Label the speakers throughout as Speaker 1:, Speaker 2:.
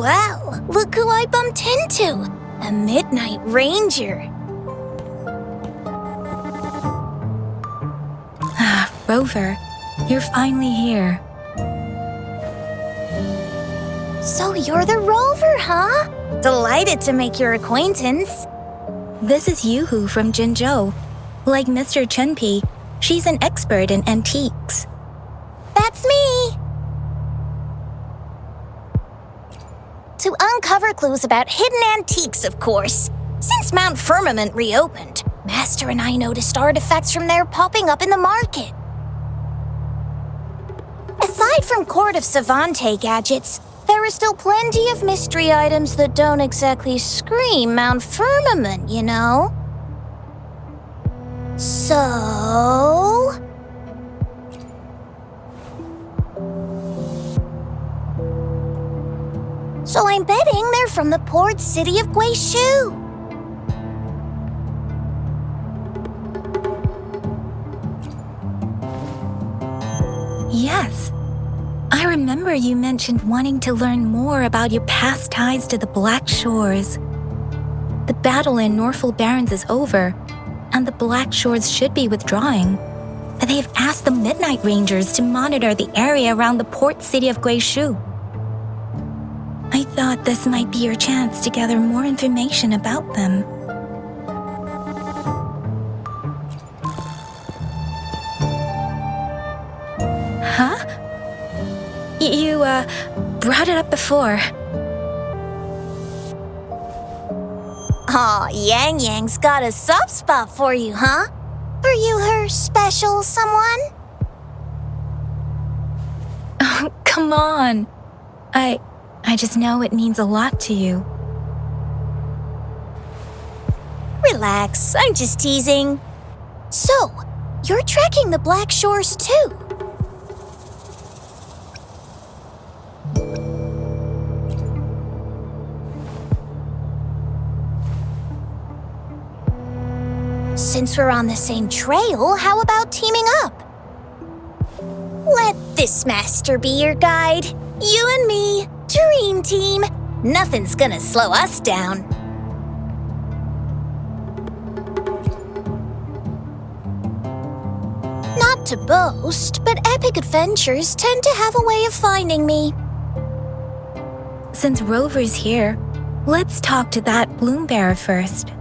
Speaker 1: Well, look who I bumped into. A Midnight Ranger.
Speaker 2: Rover, you're finally here.
Speaker 1: So you're the Rover, huh? Delighted to make your acquaintance.
Speaker 2: This is Youhu from Jinzhou. Like Mr. Chunpei, she's an expert in antiques.
Speaker 1: That's me! To uncover clues about hidden antiques, of course. Since Mount Firmament reopened, Master and I noticed artifacts from there popping up in the market. Aside from Court of Savante gadgets, there are still plenty of mystery items that don't exactly scream Mount Firmament, you know? So... So I'm betting they're from the port city of Guishu.
Speaker 2: Yes. I remember you mentioned wanting to learn more about your past ties to the Black Shores. The battle in Norfolk Barrens is over, and the Black Shores should be withdrawing. They've asked the Midnight Rangers to monitor the area around the port city of Guishu. I thought this might be your chance to gather more information about them. Huh? You brought it up before.
Speaker 1: Aw, Yang Yang's got a soft spot for you, huh? Are you her special someone?
Speaker 2: Oh, come on. I just know it means a lot to you.
Speaker 1: Relax, I'm just teasing. So, you're tracking the Black Shores too? Since we're on the same trail, how about teaming up? Let this master be your guide. You and me, dream team. Nothing's gonna slow us down. Not to boast, but epic adventures tend to have a way of finding me.
Speaker 2: Since Rover's here, let's talk to that bloom bearer first.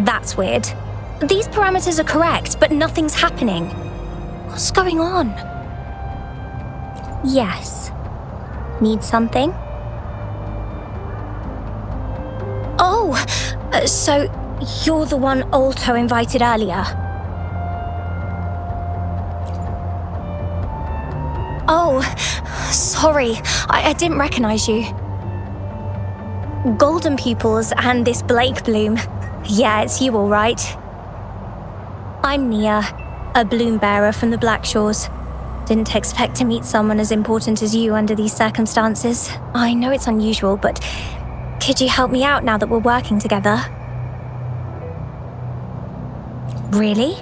Speaker 3: That's weird. These parameters are correct, but nothing's happening. What's going on? Yes. Need something? Oh, so you're the one Alto invited earlier. Oh, sorry, I didn't recognize you. Golden Pupils and this Blake Bloom. Yeah, it's you all right. I'm Nia, a bloom bearer from the Black Shores. Didn't expect to meet someone as important as you under these circumstances. I know it's unusual, but could you help me out now that we're working together? Really?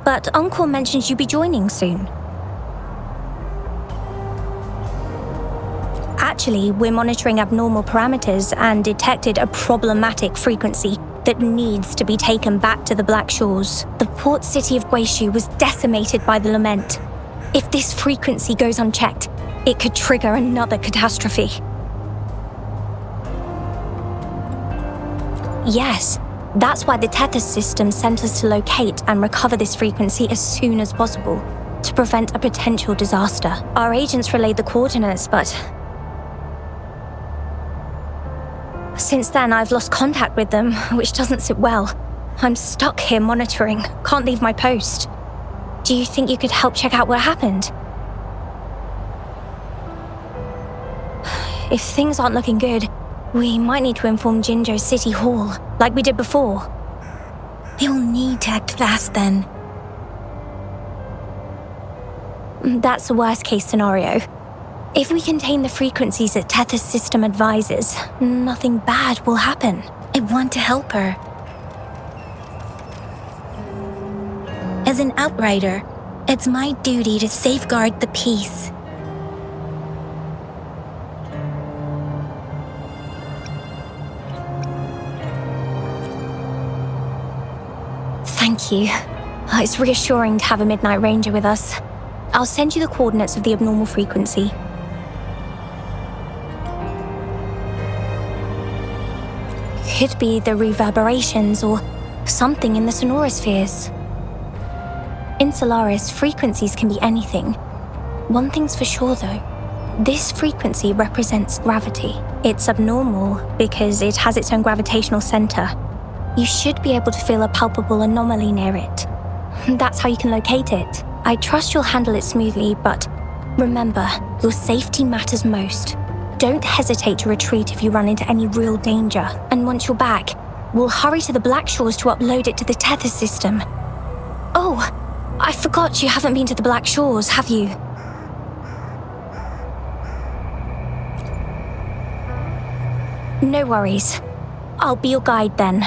Speaker 3: But Uncle mentioned you'd be joining soon. Actually, we're monitoring abnormal parameters and detected a problematic frequency that needs to be taken back to the Black Shores. The port city of Guishu was decimated by the lament. If this frequency goes unchecked, it could trigger another catastrophe. Yes, that's why the Tethys system sent us to locate and recover this frequency as soon as possible, to prevent a potential disaster. Our agents relayed the coordinates, but since then, I've lost contact with them, which doesn't sit well. I'm stuck here monitoring, can't leave my post. Do you think you could help check out what happened? If things aren't looking good, we might need to inform Jinzhou City Hall, like we did before.
Speaker 2: You'll need to act fast then.
Speaker 3: That's the worst case scenario. If we contain the frequencies that Tethys' system advises, nothing bad will happen.
Speaker 2: I want to help her. As an outrider, it's my duty to safeguard the peace.
Speaker 3: Thank you. It's reassuring to have a Midnight Ranger with us. I'll send you the coordinates of the abnormal frequency. Could be the reverberations or something in the sonorospheres. In Solaris, frequencies can be anything. One thing's for sure though, this frequency represents gravity. It's abnormal because it has its own gravitational center. You should be able to feel a palpable anomaly near it. That's how you can locate it. I trust you'll handle it smoothly, but remember, your safety matters most. Don't hesitate to retreat if you run into any real danger. And once you're back, we'll hurry to the Black Shores to upload it to the Tethys system. Oh, I forgot you haven't been to the Black Shores, have you? No worries. I'll be your guide then.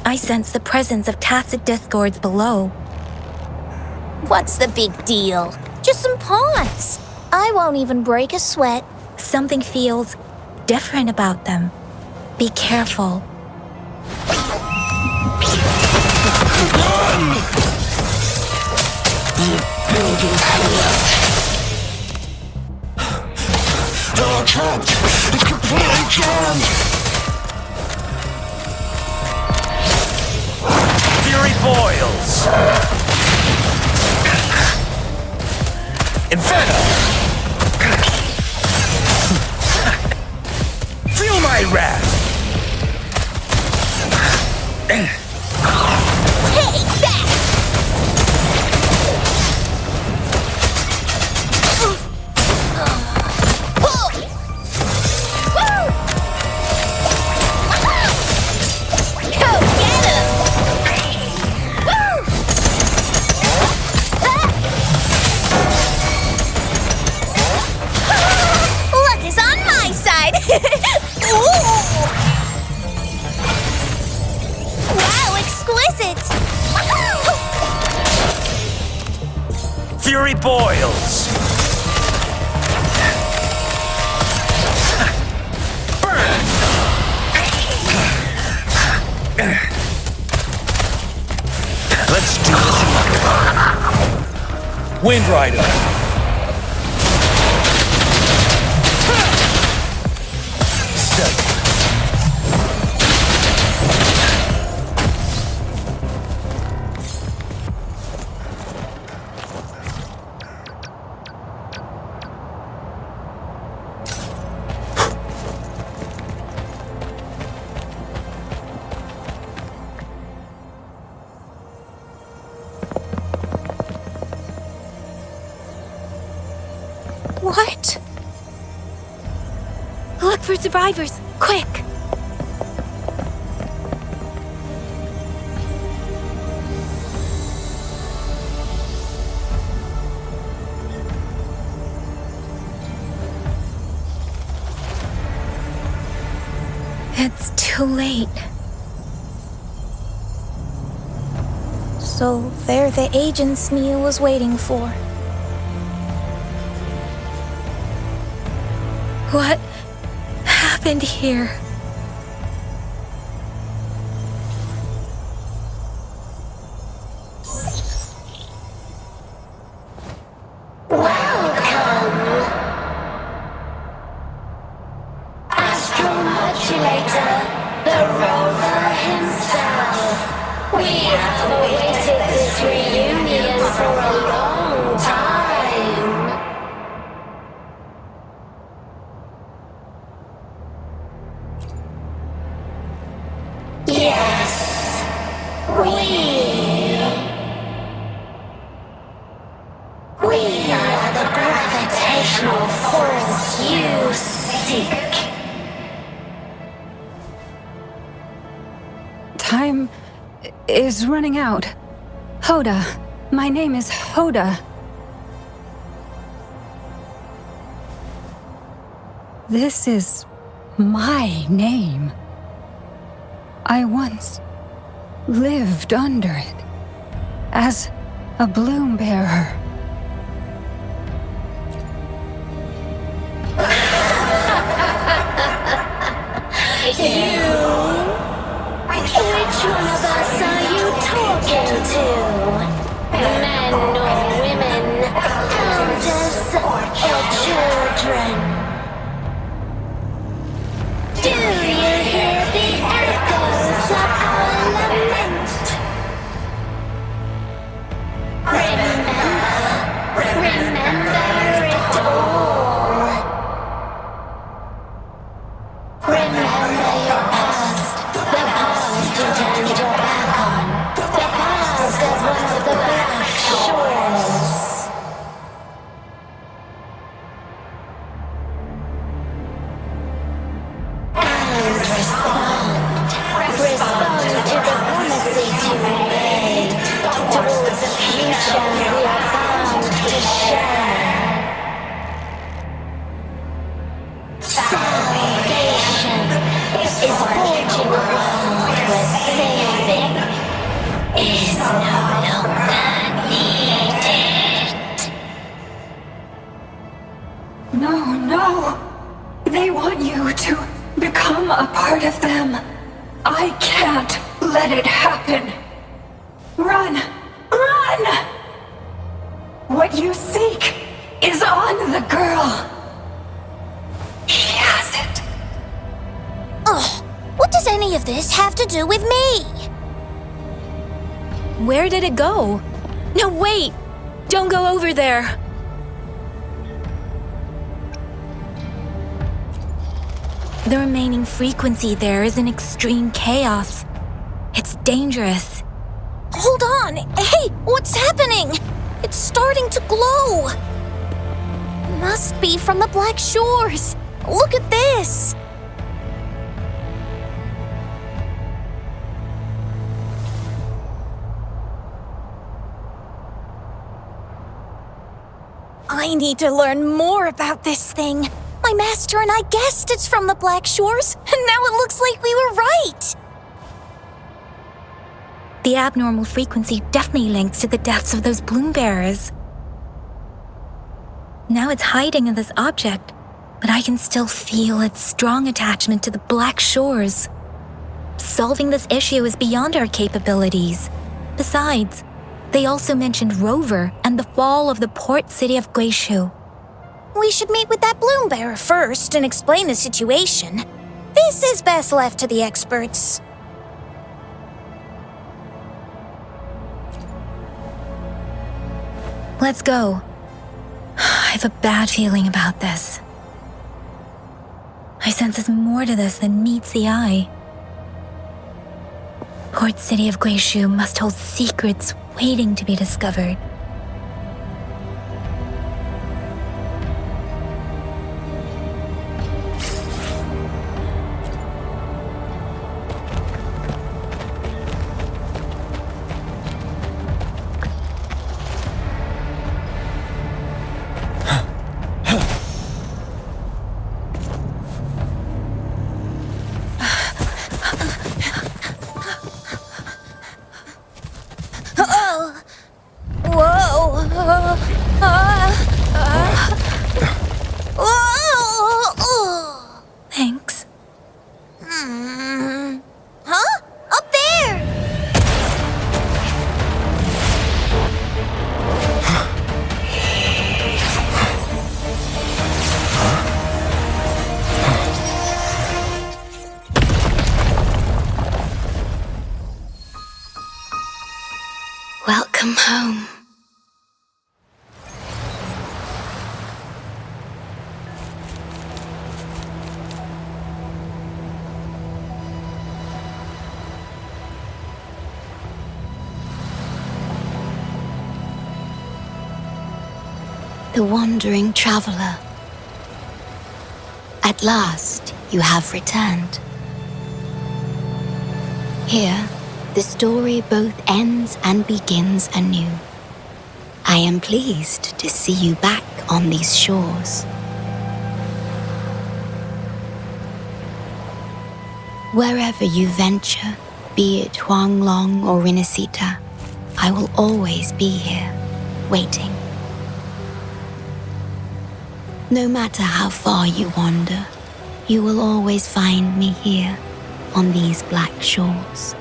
Speaker 2: I sense the presence of tacit discords below.
Speaker 1: What's the big deal? Just some pawns. I won't even break a sweat.
Speaker 2: Something feels different about them. Be careful.
Speaker 4: They're trapped! It's completely jammed!
Speaker 5: Fury boils! Inferno! Feel my wrath!
Speaker 1: Take that!
Speaker 5: Fury boils! Burn! Let's do this. Wind Rider! Step.
Speaker 2: What? Look for survivors, quick! It's too late.
Speaker 1: So they're the agents Neil was waiting for.
Speaker 2: What happened here?
Speaker 1: force you seek.
Speaker 6: Time is running out. Hoda. My name is Hoda. This is my name. I once lived under it as a bloom bearer.
Speaker 1: Which one of us are you talking to? Men or women? Elders or children? Do you hear the echoes of our lament? Remember it all. Remember your past, the past you turned your back on, the past as one of the black shores. And respond to the promises you made towards a future we are bound to share. Salvation is forging a world where saving is no longer needed.
Speaker 6: No. They want you to become a part of them. I can't let it happen. Run! What you seek is on the girl. She has it.
Speaker 1: Ugh, what does any of this have to do with me?
Speaker 2: Where did it go? No, wait! Don't go over there! The remaining frequency there is in extreme chaos. It's dangerous.
Speaker 1: Hold on! Hey, what's happening? It's starting to glow! Must be from the Black Shores! Look at this! I need to learn more about this thing. My master and I guessed it's from the Black Shores, and now it looks like we were right!
Speaker 2: The abnormal frequency definitely links to the deaths of those bloom bearers. Now it's hiding in this object, but I can still feel its strong attachment to the Black Shores. Solving this issue is beyond our capabilities. Besides, they also mentioned Rover and the fall of the port city of Guishu.
Speaker 1: We should meet with that bloom bearer first and explain the situation. This is best left to the experts.
Speaker 2: Let's go. I have a bad feeling about this. I sense there's more to this than meets the eye. Port city of Guishu must hold secrets waiting to be discovered. Thanks.
Speaker 1: Huh? Up there!
Speaker 2: Welcome home.
Speaker 7: The wandering traveler,
Speaker 2: At last, you have returned. Here, the story both ends and begins anew. I am pleased to see you back on these shores. Wherever you venture, be it Huanglong or Rinasita, I will always be here, waiting. No matter how far you wander, you will always find me here on these black shores.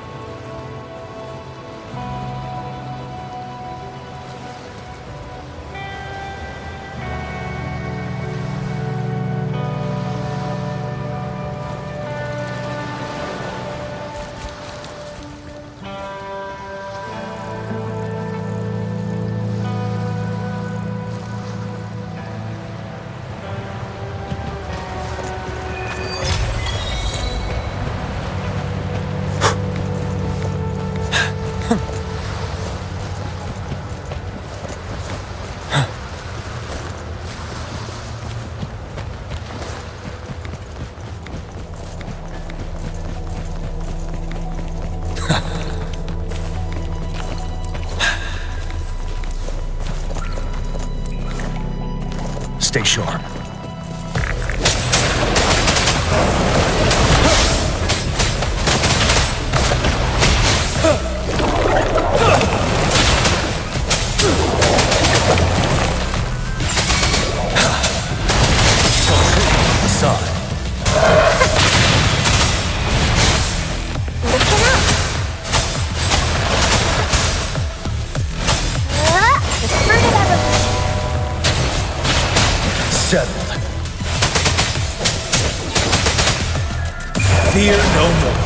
Speaker 5: Stay sharp. Settled. Fear no more.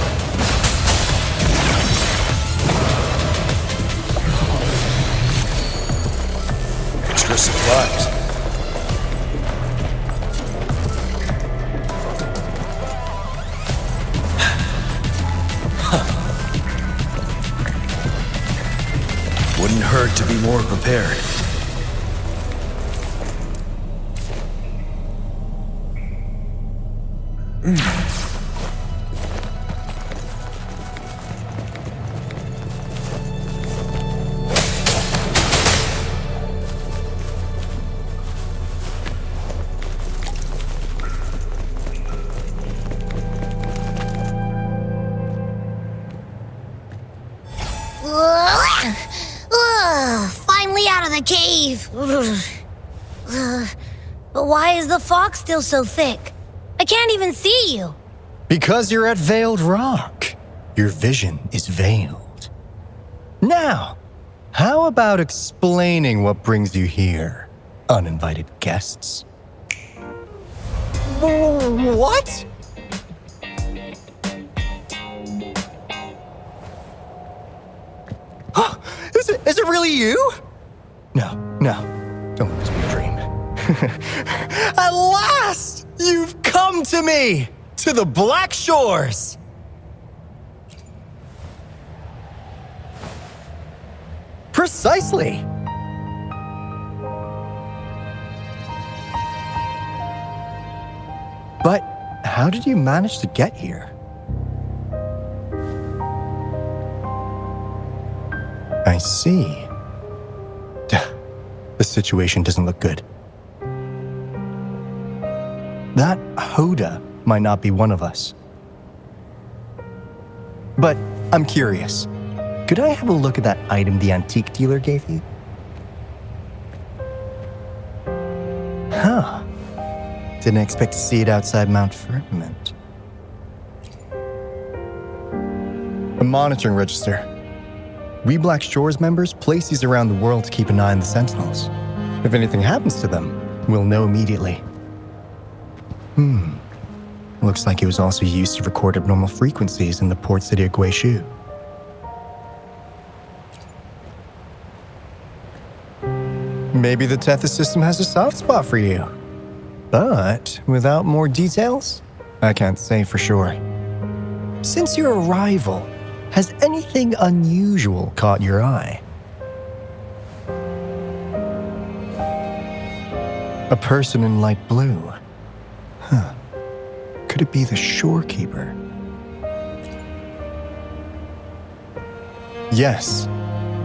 Speaker 5: Extra supplies. Wouldn't hurt to be more prepared.
Speaker 1: Finally out of the cave. But why is the fog still so thick? I can't even see you.
Speaker 7: Because you're at Veiled Rock. Your vision is veiled. Now, how about explaining what brings you here, uninvited guests? What? Is it really you? No, don't let this be a dream. At last, you've come to me, to the Black Shores. Precisely. But how did you manage to get here? I see. The situation doesn't look good. That Hoda might not be one of us. But I'm curious. Could I have a look at that item the antique dealer gave you? Huh. Didn't expect to see it outside Mount Firmament. A monitoring register. We Black Shores members place these around the world to keep an eye on the Sentinels. If anything happens to them, we'll know immediately. Looks like it was also used to record abnormal frequencies in the port city of Guishu. Maybe the Tethys system has a soft spot for you. But without more details, I can't say for sure. Since your arrival, has anything unusual caught your eye? A person in light blue. could it be the shorekeeper? Yes,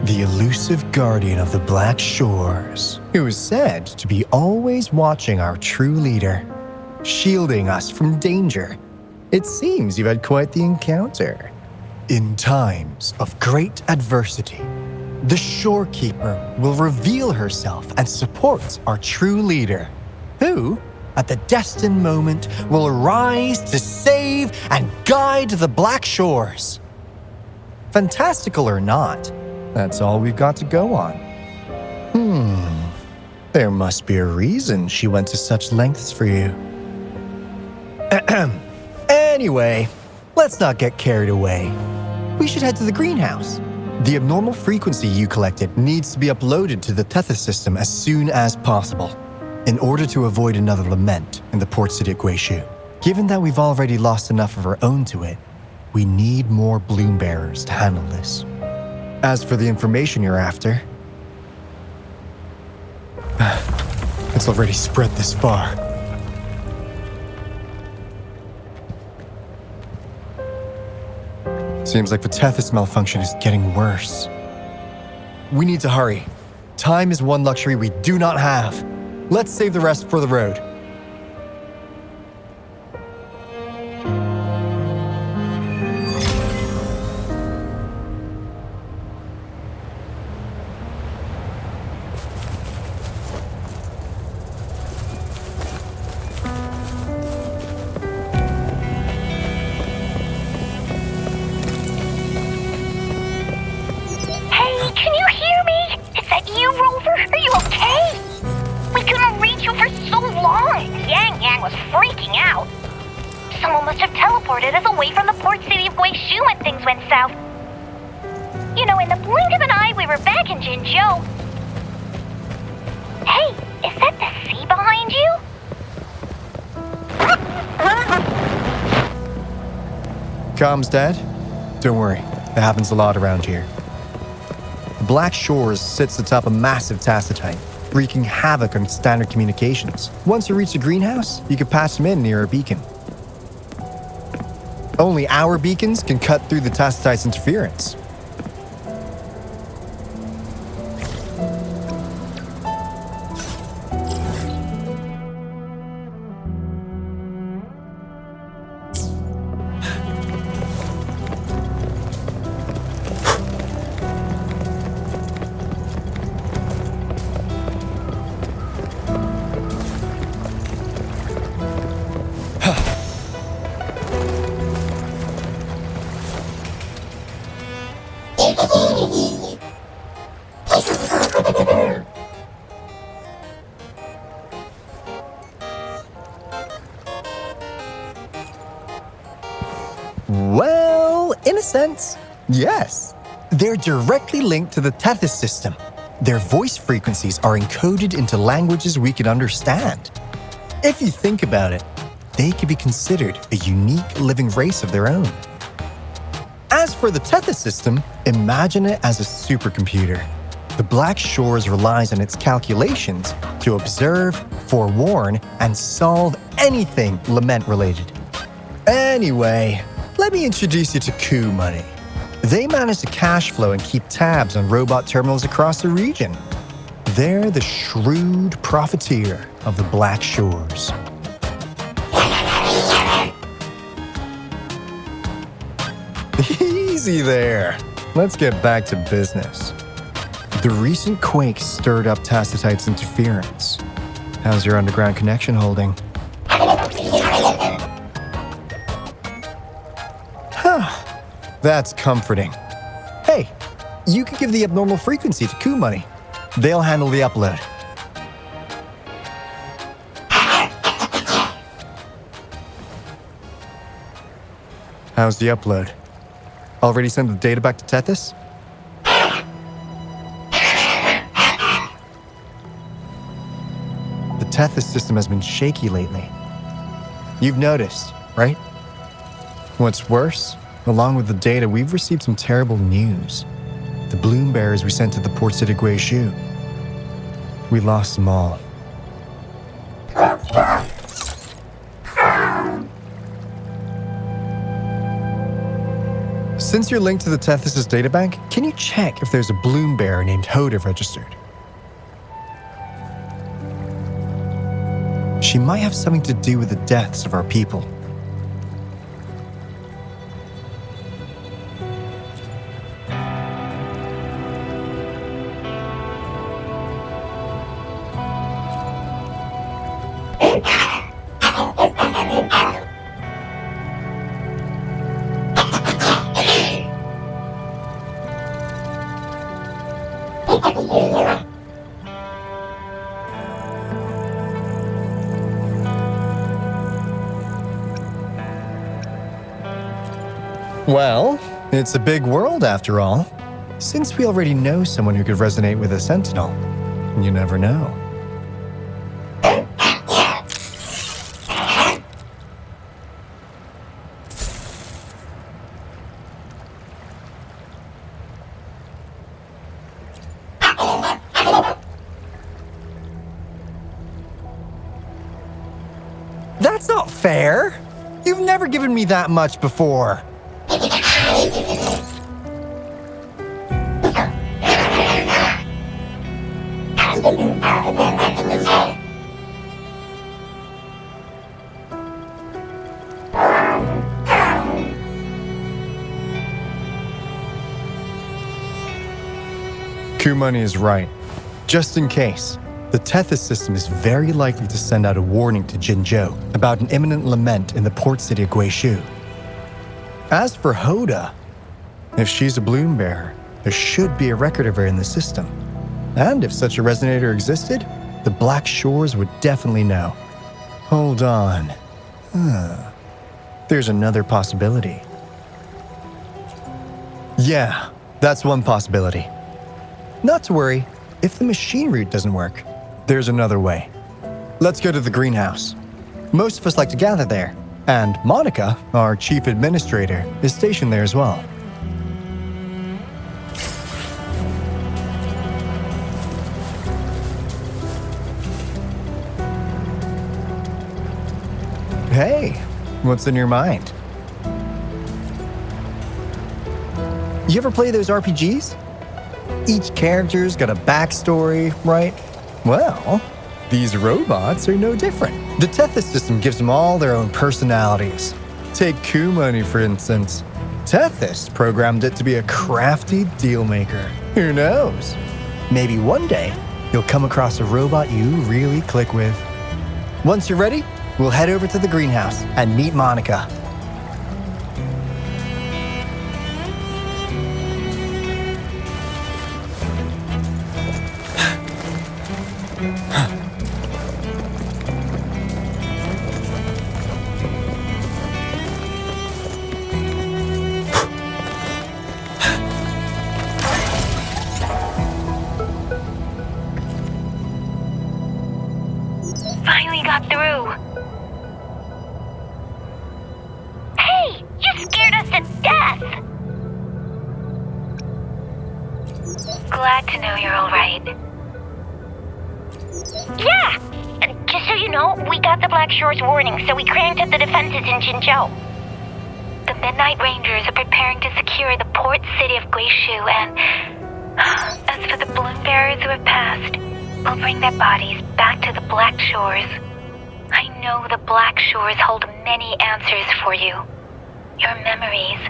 Speaker 7: the elusive guardian of the Black Shores, who is said to be always watching our true leader, shielding us from danger. It seems you've had quite the encounter. In times of great adversity, the shorekeeper will reveal herself and support our true leader, who, at the destined moment, will arise to save and guide the Black Shores. Fantastical or not, that's all we've got to go on. There must be a reason she went to such lengths for you. Anyway, let's not get carried away. We should head to the greenhouse. The abnormal frequency you collected needs to be uploaded to the Tethys system as soon as possible, in order to avoid another lament in the port city of Guishu. Given that we've already lost enough of our own to it, we need more bloom bearers to handle this. As for the information you're after, it's already spread this far. Seems like the Tethys malfunction is getting worse. We need to hurry. Time is one luxury we do not have. Let's save the rest for the road. Comms dead? Don't worry, that happens a lot around here. The Black Shores sits atop a massive tacitite, wreaking havoc on standard communications. Once you reach the greenhouse, you can patch them in near a beacon. Only our beacons can cut through the tacitite's interference. Well, in a sense, yes. They're directly linked to the Tethys system. Their voice frequencies are encoded into languages we can understand. If you think about it, they could be considered a unique living race of their own. As for the Tethys system, imagine it as a supercomputer. The Black Shores relies on its calculations to observe, forewarn, and solve anything lament-related. Anyway, let me introduce you to Coup Money. They manage to cash flow and keep tabs on robot terminals across the region. They're the shrewd profiteer of the Black Shores. Easy there. Let's get back to business. The recent quake stirred up Tacitite's interference. How's your underground connection holding? That's comforting. Hey, you could give the abnormal frequency to Coup Money. They'll handle the upload. How's the upload? Already sent the data back to Tethys? The Tethys system has been shaky lately. You've noticed, right? What's worse, along with the data, we've received some terrible news. The bloom bearers we sent to the port city of Guishu. We lost them all. Since you're linked to the Tethys' databank, can you check if there's a bloom bearer named Hoda registered? She might have something to do with the deaths of our people. Well, it's a big world after all. Since we already know someone who could resonate with a sentinel, you never know. That's not fair! You've never given me that much before. Kumani is right. Just in case, the Tethys system is very likely to send out a warning to Jinzhou about an imminent lament in the port city of Guishu. As for Hoda, if she's a bloom bearer, there should be a record of her in the system. And if such a resonator existed, the Black Shores would definitely know. Hold on. There's another possibility. Yeah, that's one possibility. Not to worry, if the machine route doesn't work, there's another way. Let's go to the greenhouse. Most of us like to gather there, and Monica, our chief administrator, is stationed there as well. Hey, what's in your mind? You ever play those RPGs? Each character's got a backstory, right? Well, these robots are no different. The Tethys system gives them all their own personalities. Take Kumani, for instance. Tethys programmed it to be a crafty deal maker. Who knows? Maybe one day, you'll come across a robot you really click with. Once you're ready, we'll head over to the greenhouse and meet Monica.
Speaker 2: Finally got through. Hey, you scared us to death! Glad to know you're all right. Yeah! Just so you know, we got the Black Shores warning, so we cranked up the defenses in Jinzhou. The Midnight Rangers are preparing to secure the port city of Guishu, and as for the bloom bearers who have passed, we'll bring their bodies back to the Black Shores. I know the Black Shores hold many answers for you. Your memories,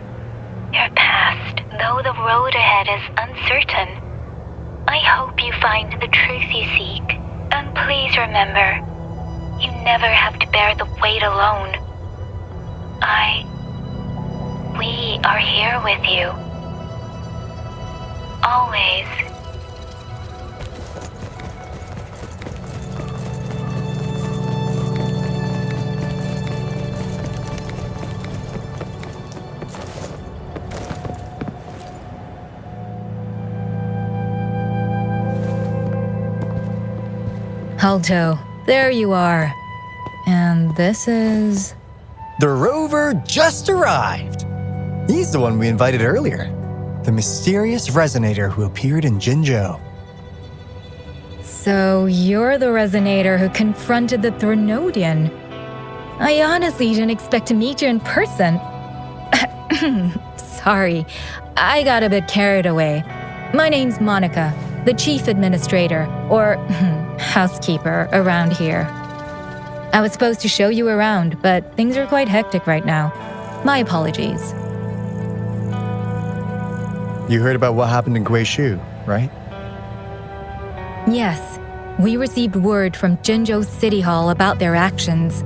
Speaker 2: your past, though the road ahead is uncertain. I hope you find the truth you seek. And please remember, you never have to bear the weight alone. We are here with you. Always.
Speaker 8: Alto, there you are. And this is...
Speaker 7: The rover just arrived. He's the one we invited earlier. The mysterious resonator who appeared in Jinzhou.
Speaker 8: So you're the resonator who confronted the Threnodian. I honestly didn't expect to meet you in person. Sorry, I got a bit carried away. My name's Monica, the chief administrator, or housekeeper around here. I was supposed to show you around, but things are quite hectic right now. My apologies.
Speaker 7: You heard about what happened in Guishu, right?
Speaker 8: Yes, we received word from Jinzhou City Hall about their actions.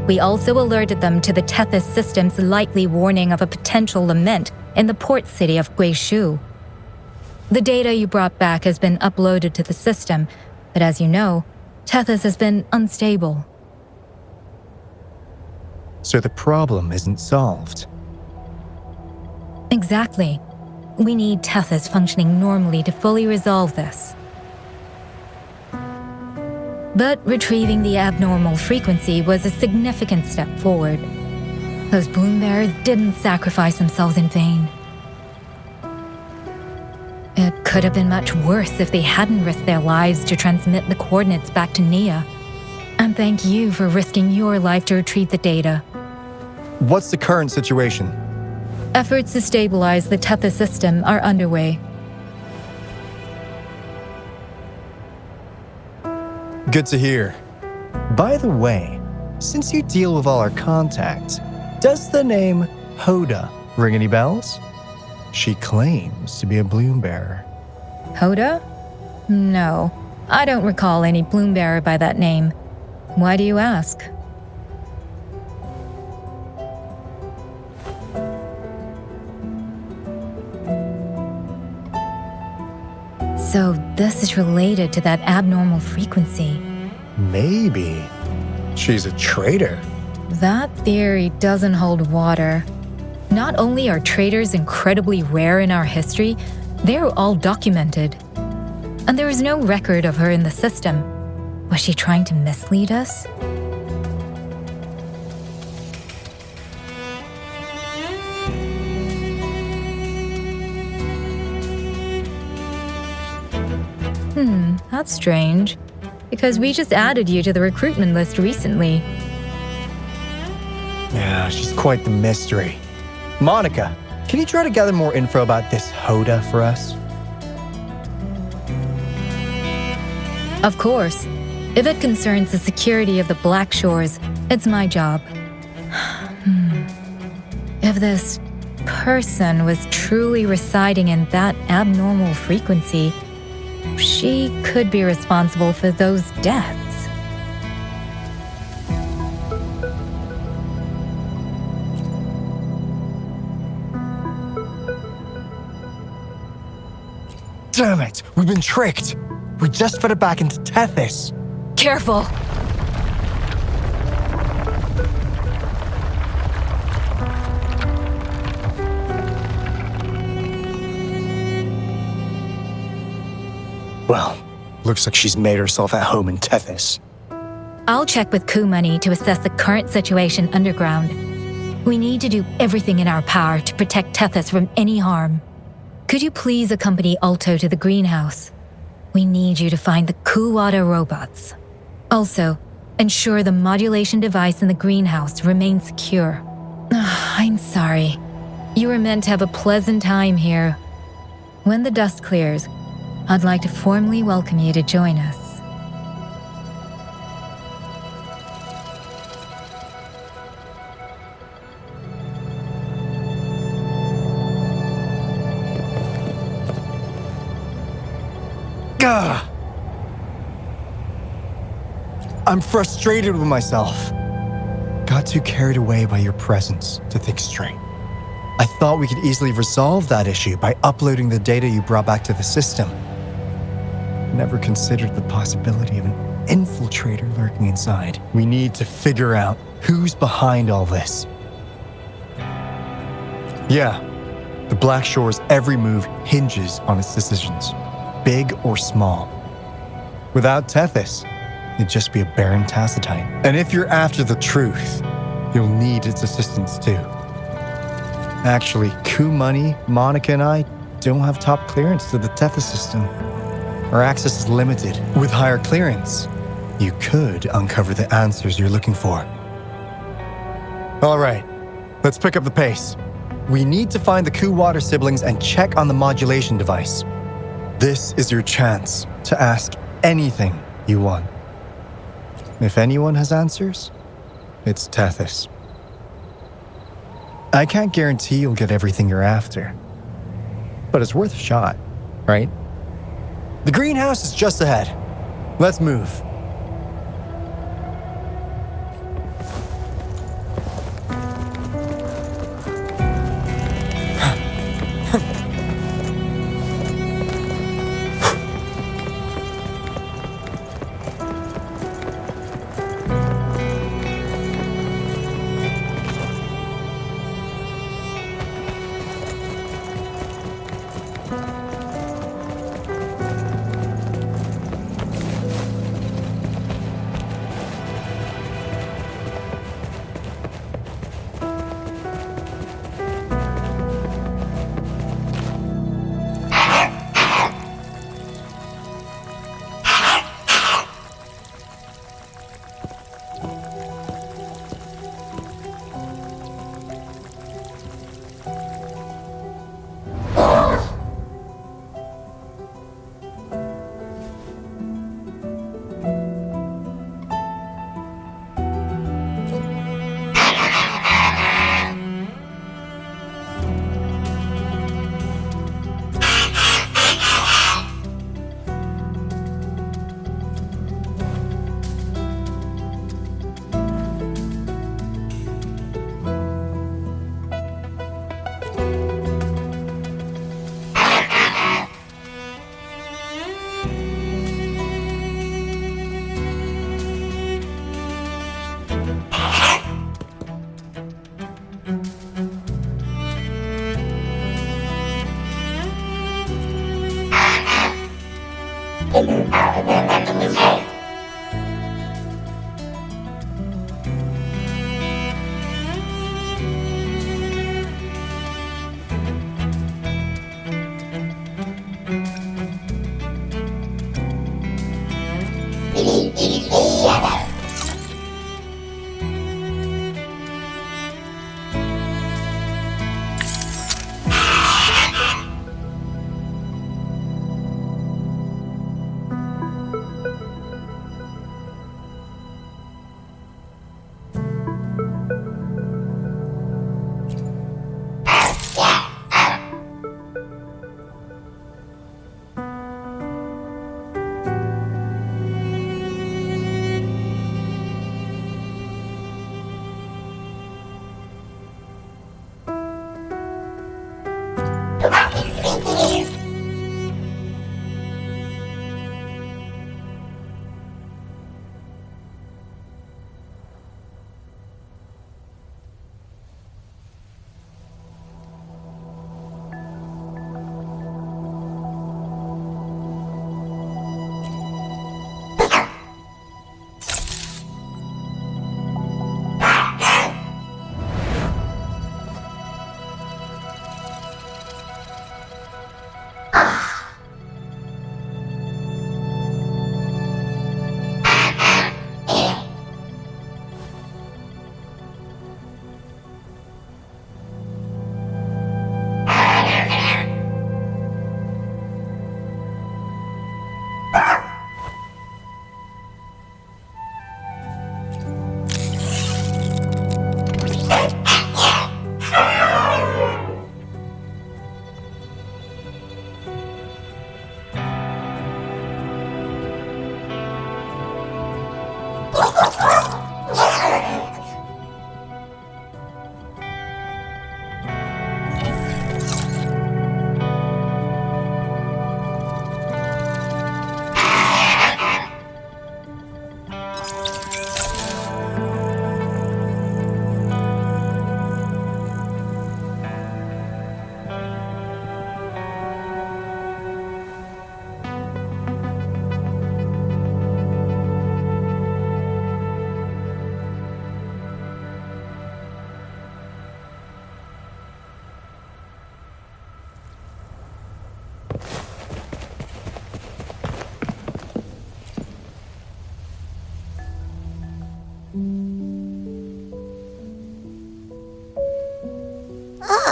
Speaker 8: We also alerted them to the Tethys system's likely warning of a potential lament in the port city of Guishu. The data you brought back has been uploaded to the system, but as you know, Tethys has been unstable.
Speaker 7: So the problem isn't solved.
Speaker 8: Exactly. We need Tethys functioning normally to fully resolve this. But retrieving the abnormal frequency was a significant step forward. Those bloom bearers didn't sacrifice themselves in vain. It could have been much worse if they hadn't risked their lives to transmit the coordinates back to Nia. And thank you for risking your life to retrieve the data.
Speaker 7: What's the current situation?
Speaker 8: Efforts to stabilize the Tethys system are underway.
Speaker 7: Good to hear. By the way, since you deal with all our contacts, does the name Hoda ring any bells? She claims to be a bloom bearer.
Speaker 8: Hoda? No, I don't recall any bloom bearer by that name. Why do you ask? So this is related to that abnormal frequency.
Speaker 7: Maybe. She's a traitor.
Speaker 8: That theory doesn't hold water. Not only are traitors incredibly rare in our history, they're all documented. And there is no record of her in the system. Was she trying to mislead us? That's strange. Because we just added you to the recruitment list recently.
Speaker 7: Yeah, she's quite the mystery. Monica, can you try to gather more info about this Hoda for us?
Speaker 8: Of course. If it concerns the security of the Black Shores, it's my job. If this person was truly residing in that abnormal frequency, she could be responsible for those deaths.
Speaker 7: Damn it! We've been tricked! We just fed it back into Tethys.
Speaker 8: Careful!
Speaker 7: Well, looks like she's made herself at home in Tethys.
Speaker 8: I'll check with Coup Money to assess the current situation underground. We need to do everything in our power to protect Tethys from any harm. Could you please accompany Alto to the greenhouse? We need you to find the Kuwata robots. Also, ensure the modulation device in the greenhouse remains secure. I'm sorry. You were meant to have a pleasant time here. When the dust clears, I'd like to formally welcome you to join us.
Speaker 7: Gah! I'm frustrated with myself. Got too carried away by your presence to think straight. I thought we could easily resolve that issue by uploading the data you brought back to the system. Never considered the possibility of an infiltrator lurking inside. We need to figure out who's behind all this. Yeah, the Black Shore's every move hinges on its decisions, big or small. Without Tethys, it'd just be a barren Tacitite. And if you're after the truth, you'll need its assistance too. Actually, Coup Money, Monica, and I don't have top clearance to the Tethys system. Our access is limited. With higher clearance, you could uncover the answers you're looking for. All right, let's pick up the pace. We need to find the Ku Water siblings and check on the modulation device. This is your chance to ask anything you want. If anyone has answers, it's Tethys. I can't guarantee you'll get everything you're after, but it's worth a shot, right? The greenhouse is just ahead. Let's move.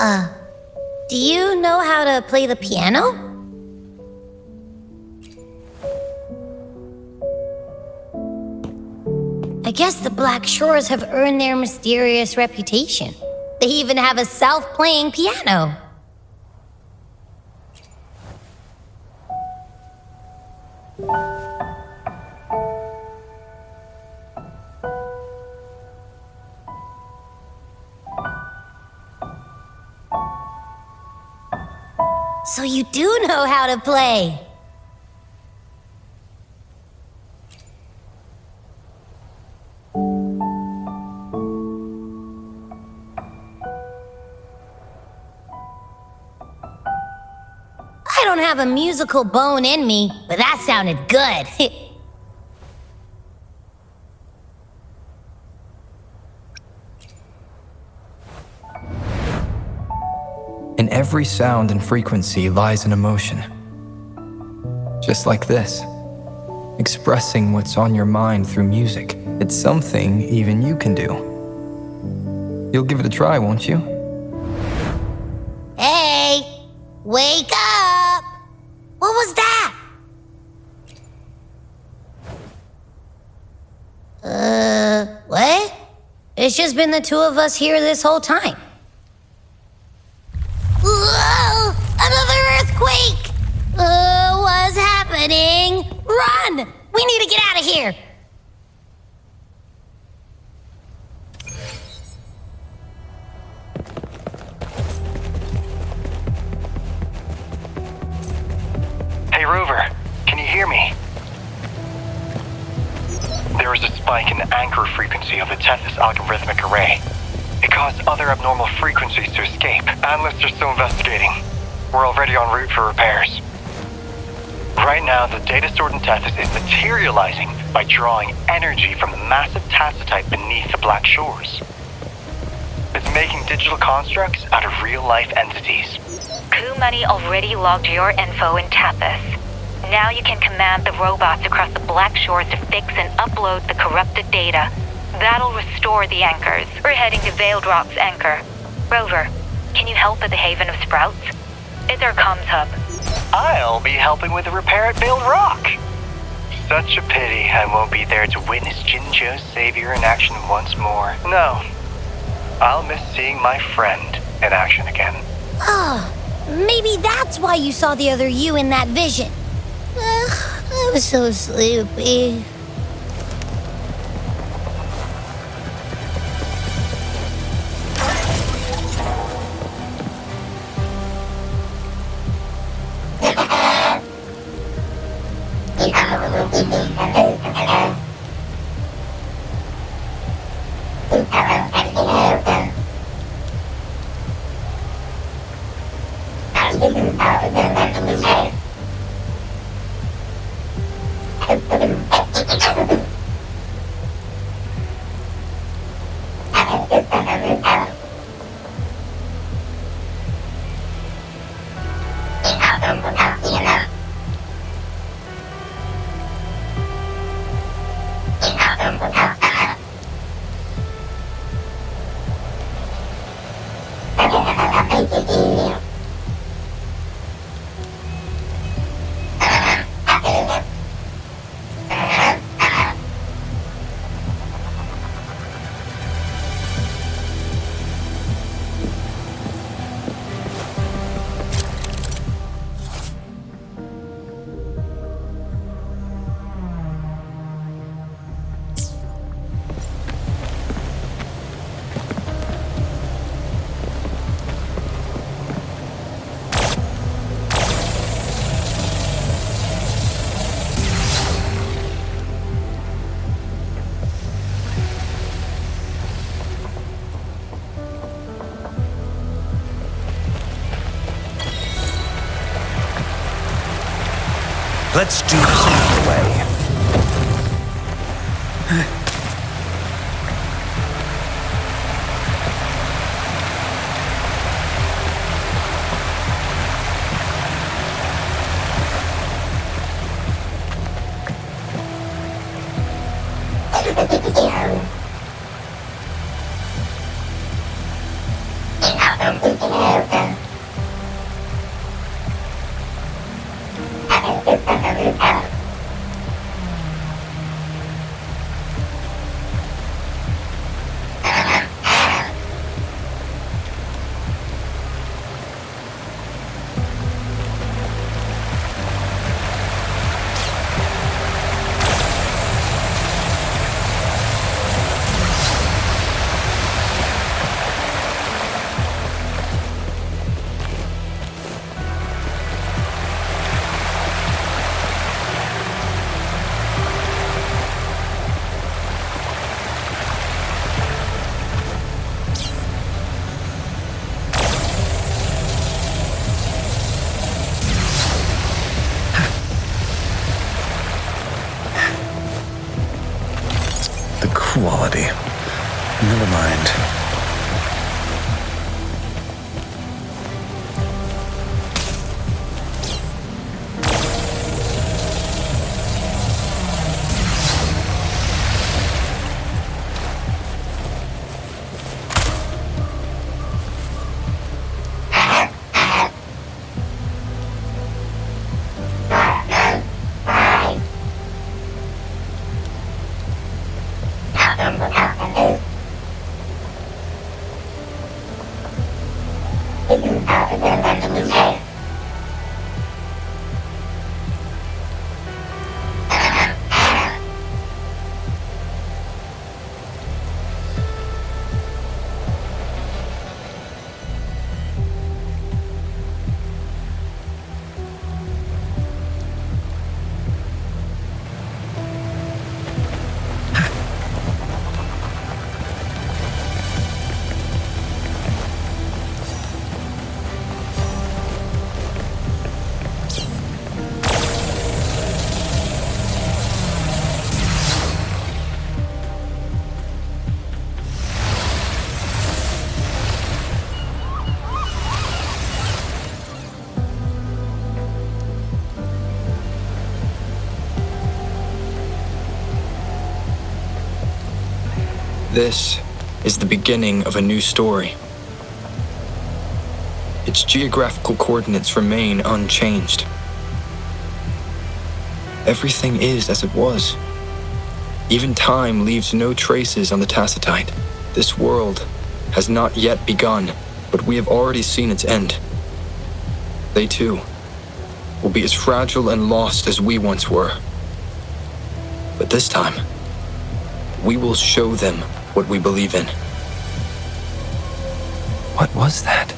Speaker 1: Do you know how to play the piano? I guess the Black Shores have earned their mysterious reputation. They even have a self-playing piano. So you do know how to play. I don't have a musical bone in me, but that sounded good.
Speaker 5: In every sound and frequency lies an emotion. Just like this. Expressing what's on your mind through music. It's something even you can do. You'll give it a try, won't you?
Speaker 1: Hey! Wake up! What was that? What? It's just been the two of us here this whole time. Whoa! Another earthquake! What's happening? Run! We need to get out of here!
Speaker 9: Hey Rover, can you hear me? There is a spike in the anchor frequency of the Tethys algorithmic array. It caused other abnormal frequencies to escape. Analysts are still investigating. We're already en route for repairs. Right now, the data stored in Tethys is materializing by drawing energy from the massive tacitite beneath the Black Shores. It's making digital constructs out of real-life entities.
Speaker 10: Money already logged your info in Tethys. Now you can command the robots across the Black Shores to fix and upload the corrupted data. That'll restore the anchors. We're heading to Veiled Rock's anchor. Rover, can you help at the Haven of Sprouts? It's our comms hub.
Speaker 9: I'll be helping with the repair at Veiled Rock. Such a pity I won't be there to witness Jinjo's savior in action once more. No, I'll miss seeing my friend in action again.
Speaker 1: Oh, maybe that's why you saw the other you in that vision. I was so sleepy.
Speaker 5: Let's do this another way.
Speaker 11: quality. Never mind.
Speaker 5: This is the beginning of a new story. Its geographical coordinates remain unchanged. Everything is as it was. Even time leaves no traces on the Tacitite. This world has not yet begun, but we have already seen its end. They too will be as fragile and lost as we once were. But this time, we will show them what we believe in.
Speaker 12: What was that?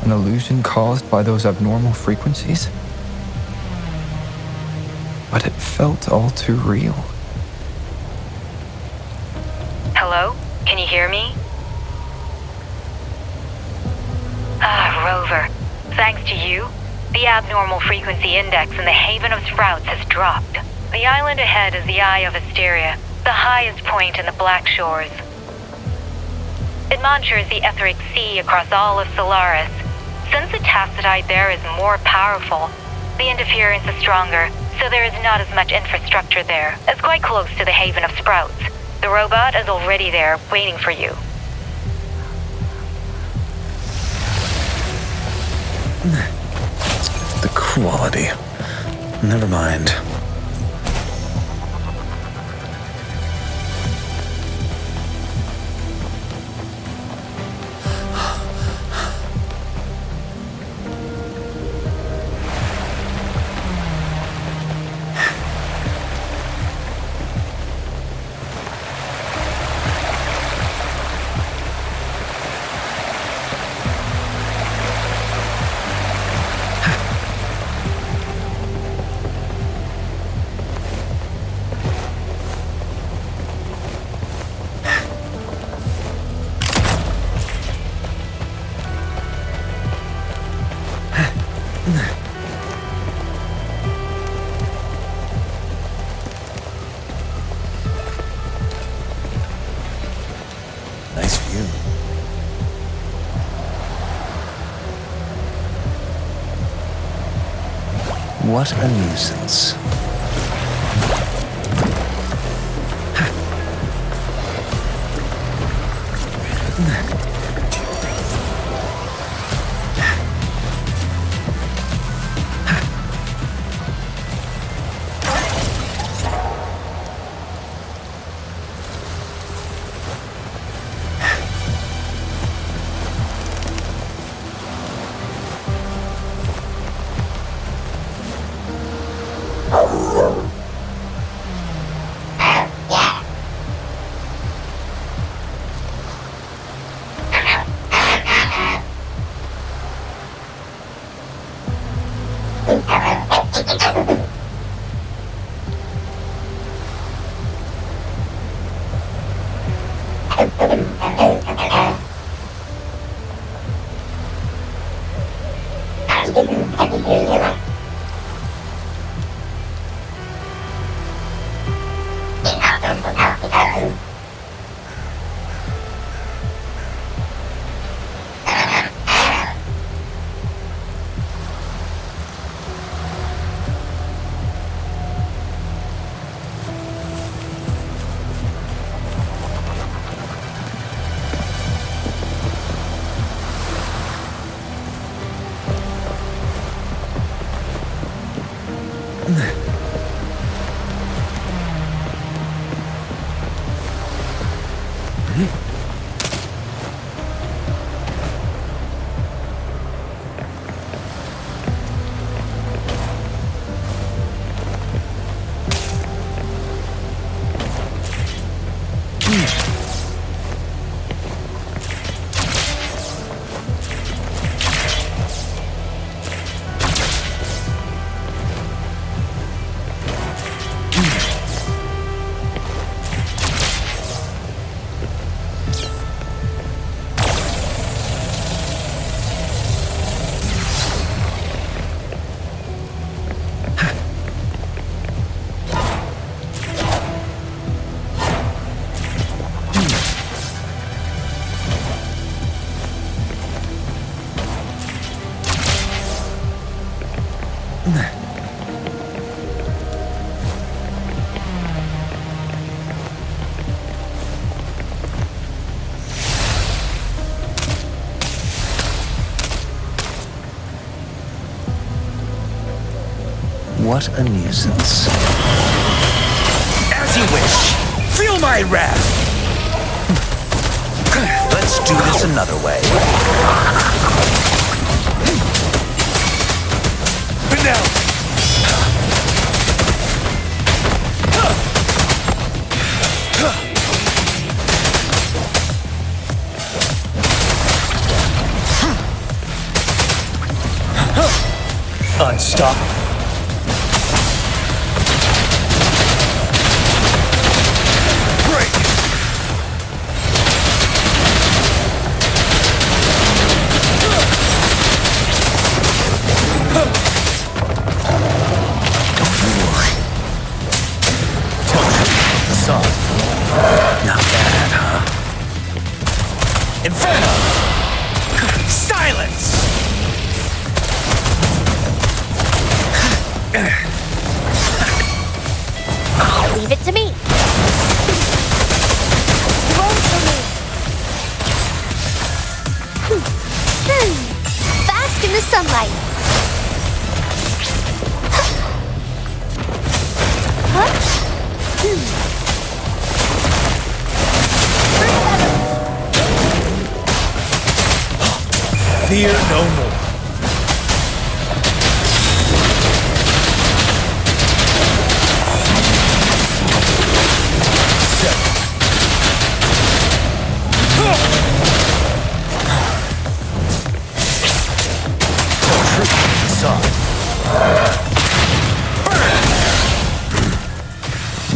Speaker 12: An illusion caused by those abnormal frequencies? But it felt all too real.
Speaker 10: Hello? Can you hear me? Rover. Thanks to you, the abnormal frequency index in the Haven of Sprouts has dropped. The island ahead is the Eye of Asteria, the highest point in the Black Shores. It monitors the etheric sea across all of Solaris. Since the Tacitite there is more powerful, the interference is stronger, so there is not as much infrastructure there. It's quite close to the Haven of Sprouts. The robot is already there, waiting for you.
Speaker 11: The quality. Never mind. Nice view. What a nuisance. What a nuisance.
Speaker 13: As you wish. Feel my wrath. Let's do this another way. Vanilla. Unstoppable.
Speaker 11: Not bad, huh?
Speaker 13: Inferno! Silence!
Speaker 1: Leave it to me. Roll for me. Bask in the sunlight.
Speaker 13: Fear no more.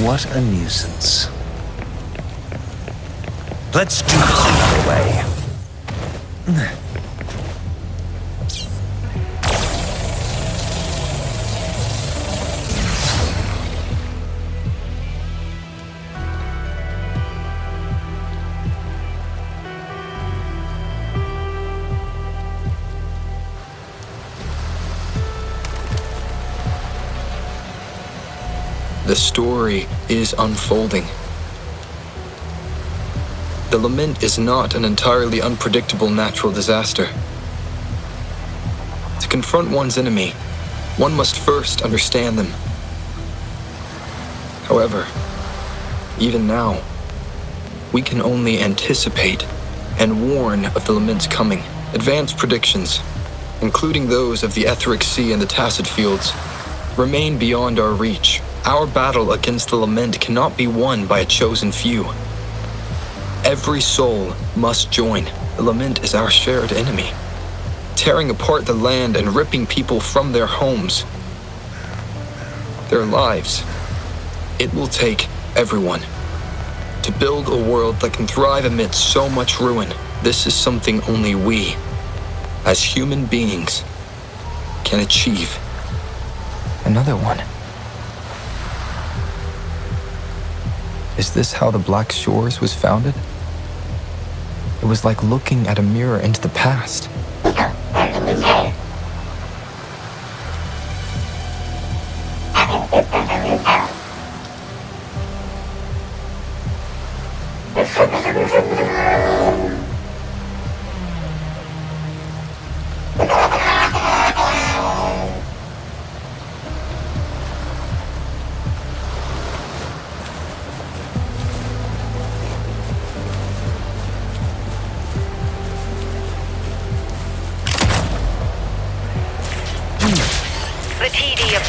Speaker 11: What a nuisance.
Speaker 13: Let's do this another way.
Speaker 5: The story is unfolding. The lament is not an entirely unpredictable natural disaster. To confront one's enemy, one must first understand them. However, even now, we can only anticipate and warn of the lament's coming. Advanced predictions, including those of the Etheric Sea and the Tacit Fields, remain beyond our reach. Our battle against the lament cannot be won by a chosen few. Every soul must join. The lament is our shared enemy, tearing apart the land and ripping people from their homes, their lives. It will take everyone to build a world that can thrive amidst so much ruin. This is something only we, as human beings, can achieve.
Speaker 12: Another one. Is this how the Black Shores was founded? It was like looking at a mirror into the past.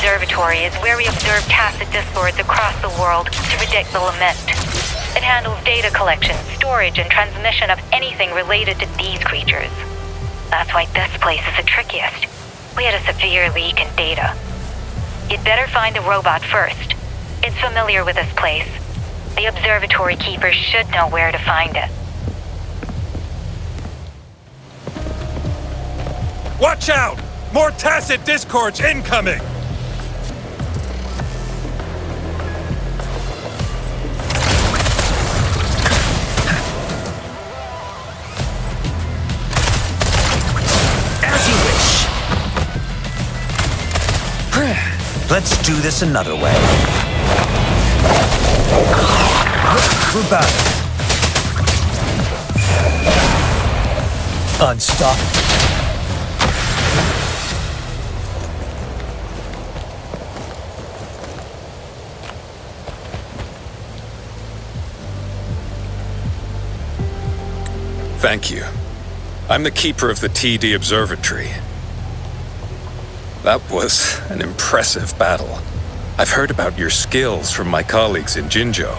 Speaker 10: observatory is where we observe tacit discords across the world to predict the lament. It handles data collection, storage, and transmission of anything related to these creatures. That's why this place is the trickiest. We had a severe leak in data. You'd better find the robot first. It's familiar with this place. The observatory keeper should know where to find it.
Speaker 13: Watch out! More tacit discords incoming!
Speaker 11: As you wish. Let's do this another way.
Speaker 13: We're back. Unstoppable.
Speaker 14: Thank you. I'm the keeper of the TD Observatory. That was an impressive battle. I've heard about your skills from my colleagues in Jinzhou.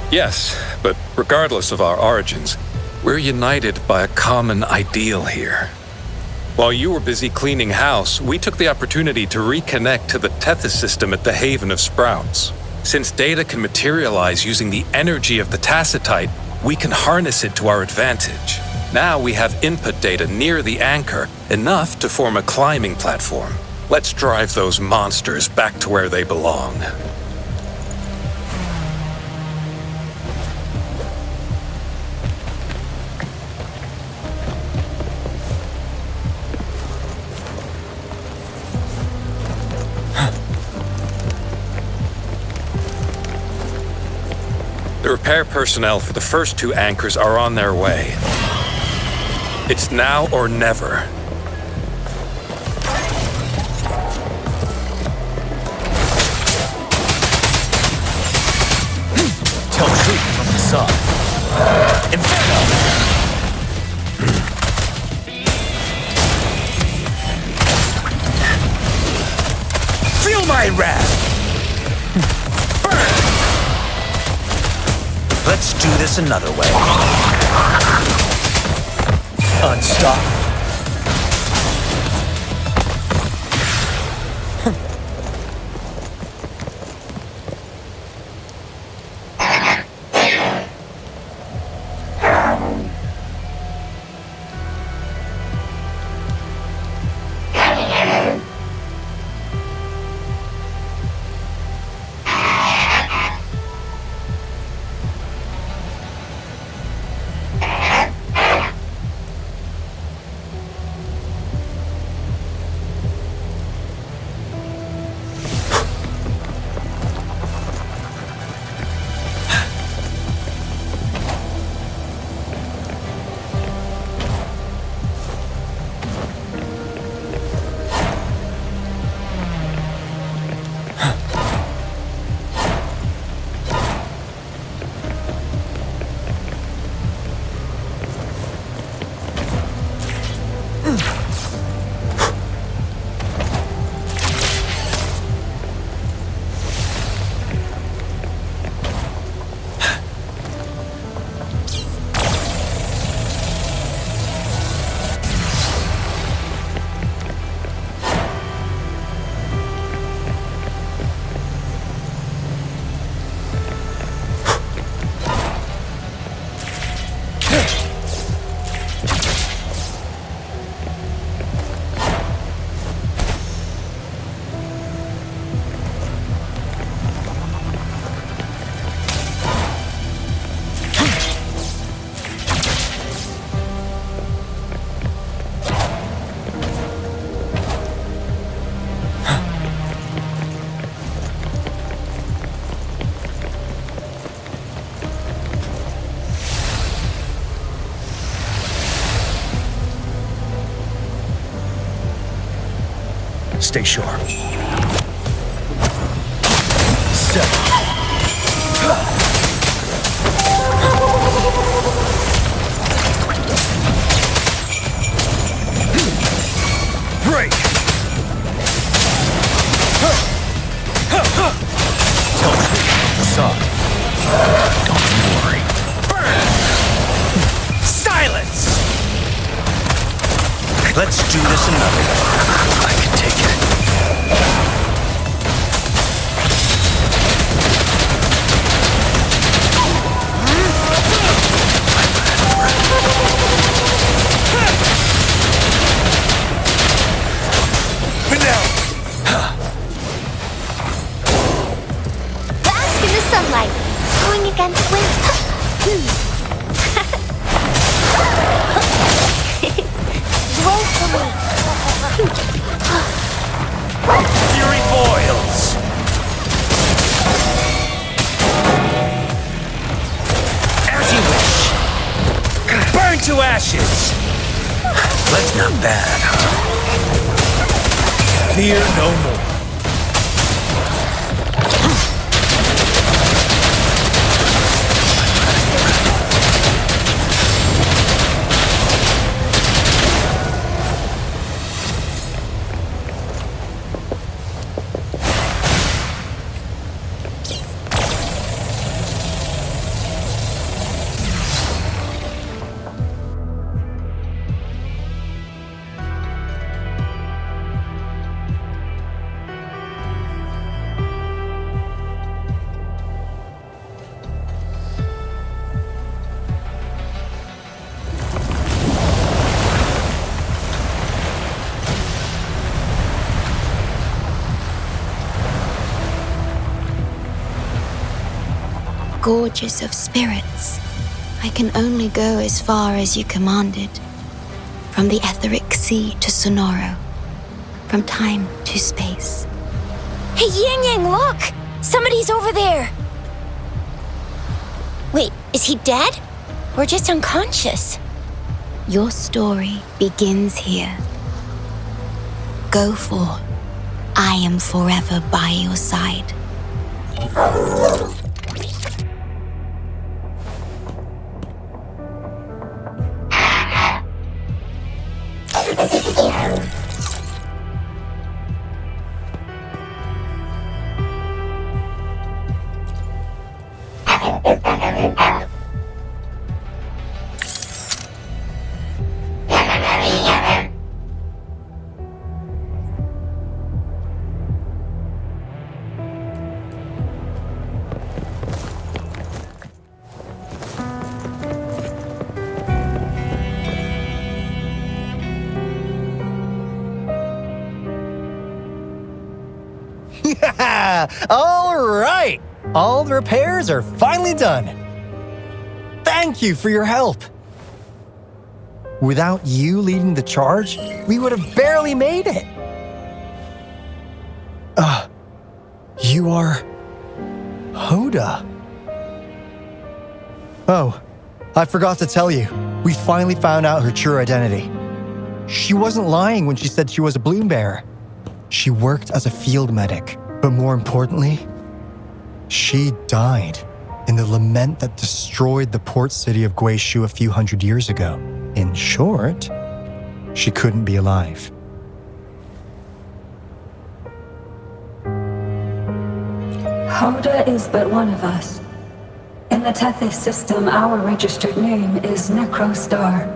Speaker 14: Yes, but regardless of our origins, we're united by a common ideal here. While you were busy cleaning house, we took the opportunity to reconnect to the Tethys system at the Haven of Sprouts. Since data can materialize using the energy of the tacitite, we can harness it to our advantage. Now we have input data near the anchor, enough to form a climbing platform. Let's drive those monsters back to where they belong. The repair personnel for the first two anchors are on their way. It's now or never.
Speaker 13: Tell truth from the sun. Inferno! Feel my wrath!
Speaker 11: Let's do this another way.
Speaker 13: Unstoppable. Stay sharp. Set. facade. Don't you worry.
Speaker 11: Burn! Silence! Let's do this another way.
Speaker 13: I can take it.
Speaker 1: Bask in the sunlight, going against wind. Roll for me.
Speaker 11: Fury boils! As you wish. Burn to ashes! That's not bad, huh?
Speaker 13: Fear no more.
Speaker 2: Gorgeous of spirits, I can only go as far as you commanded. From the etheric sea to Sonoro, from time to space.
Speaker 1: Hey, Yang Yang, look! Somebody's over there! Wait, is he dead? Or just unconscious?
Speaker 2: Your story begins here. Go forth. I am forever by your side.
Speaker 7: All right! All the repairs are finally done. Thank you for your help. Without you leading the charge, we would have barely made it. You are Hoda. Oh, I forgot to tell you. We finally found out her true identity. She wasn't lying when she said she was a bloom bearer. She worked as a field medic, but more importantly, she died in the lament that destroyed the port city of Guishu a few hundred years ago. In short, she couldn't be alive.
Speaker 6: Hoda is but one of us. In the Tethys system, our registered name is Necrostar.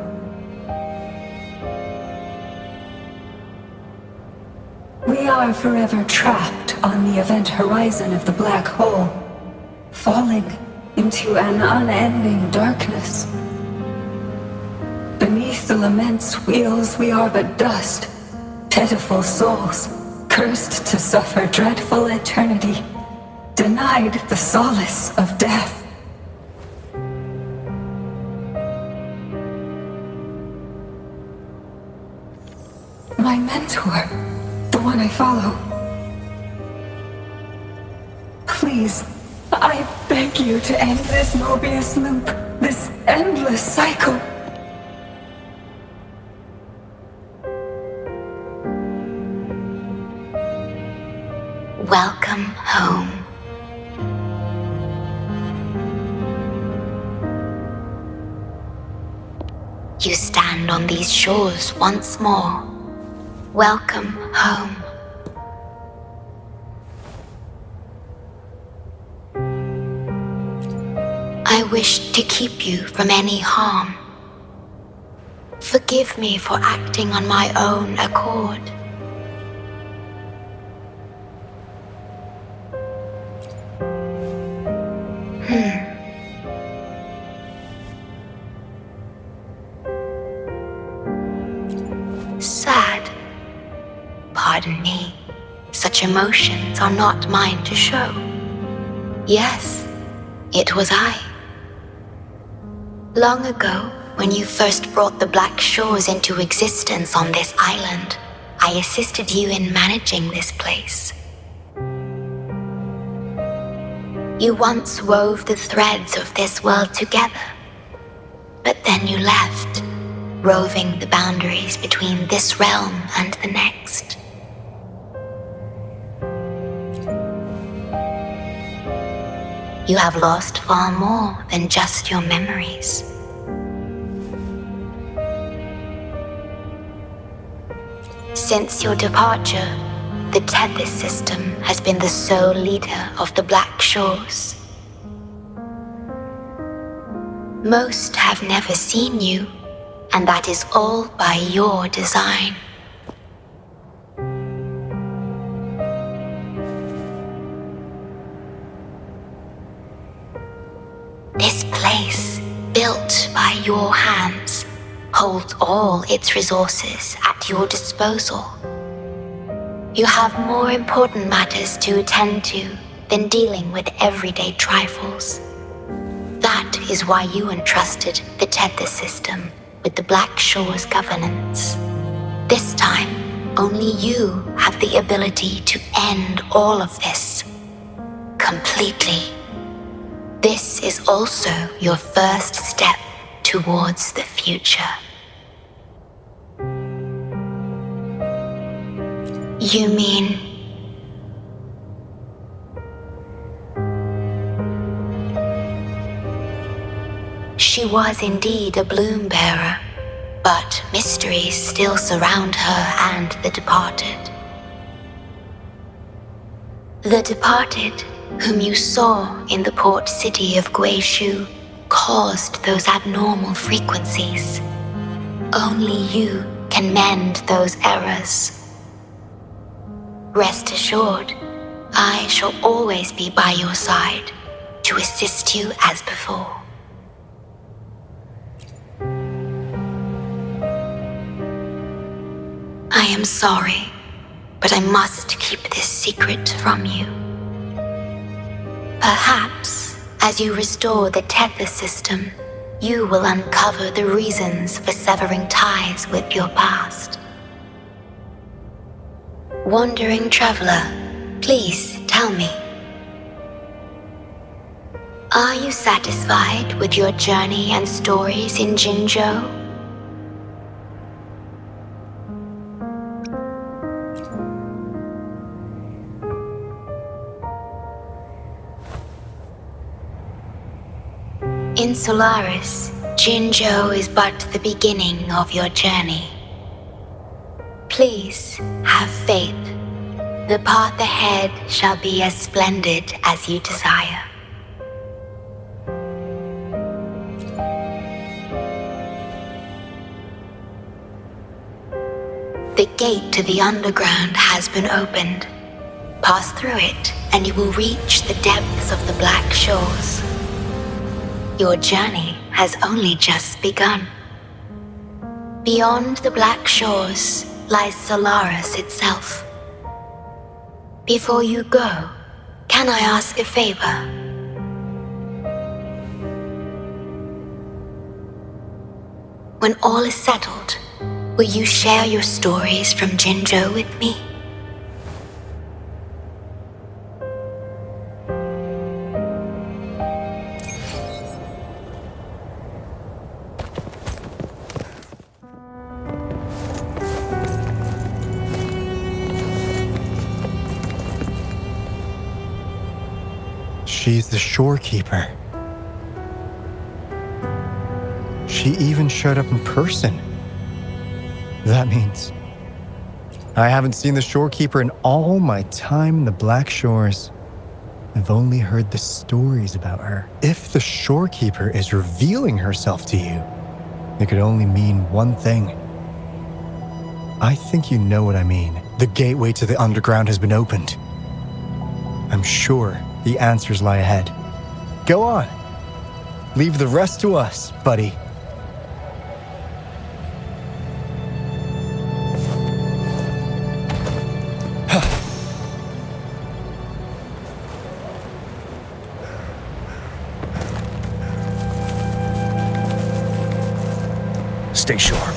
Speaker 6: We are forever trapped on the event horizon of the black hole, falling into an unending darkness. Beneath the lament's wheels, we are but dust, pitiful souls, cursed to suffer dreadful eternity, denied the solace of death. My mentor, the one I follow. Please, I beg you to end this Mobius loop, this endless cycle.
Speaker 2: Welcome home. You stand on these shores once more. Welcome home.
Speaker 15: I wished to keep you from any harm. Forgive me for acting on my own accord. Sad. Pardon me. Such emotions are not mine to show. Yes, it was I. Long ago, when you first brought the Black Shores into existence on this island, I assisted you in managing this place. You once wove the threads of this world together, but then you left, roving the boundaries between this realm and the next. You have lost far more than just your memories. Since your departure, the Tethys system has been the sole leader of the Black Shores. Most have never seen you, and that is all by your design. This place, built by your hands, holds all its resources at your disposal. You have more important matters to attend to than dealing with everyday trifles. That is why you entrusted the Tethys system with the Black Shores governance. This time, only you have the ability to end all of this. Completely. This is also your first step towards the future. You mean... She was indeed a bloom bearer, but mysteries still surround her and the departed. The departed, whom you saw in the port city of Guishu, caused those abnormal frequencies. Only you can mend those errors. Rest assured, I shall always be by your side to assist you as before. I am sorry, but I must keep this secret from you. Perhaps, as you restore the Tethys system, you will uncover the reasons for severing ties with your past. Wandering traveler, please tell me. Are you satisfied with your journey and stories in Jinzhou? In Solaris, Jinzhou is but the beginning of your journey. Please have faith. The path ahead shall be as splendid as you desire. The gate to the underground has been opened. Pass through it, and you will reach the depths of the Black Shores. Your journey has only just begun. Beyond the Black Shores lies Solaris itself. Before you go, can I ask a favor? When all is settled, will you share your stories from Jinzhou with me?
Speaker 7: She's the shorekeeper. She even showed up in person. That means I haven't seen the shorekeeper in all my time in the Black Shores. I've only heard the stories about her. If the shorekeeper is revealing herself to you, it could only mean one thing. I think you know what I mean. The gateway to the underground has been opened. I'm sure the answers lie ahead. Go on. Leave the rest to us, buddy.
Speaker 11: Stay sharp.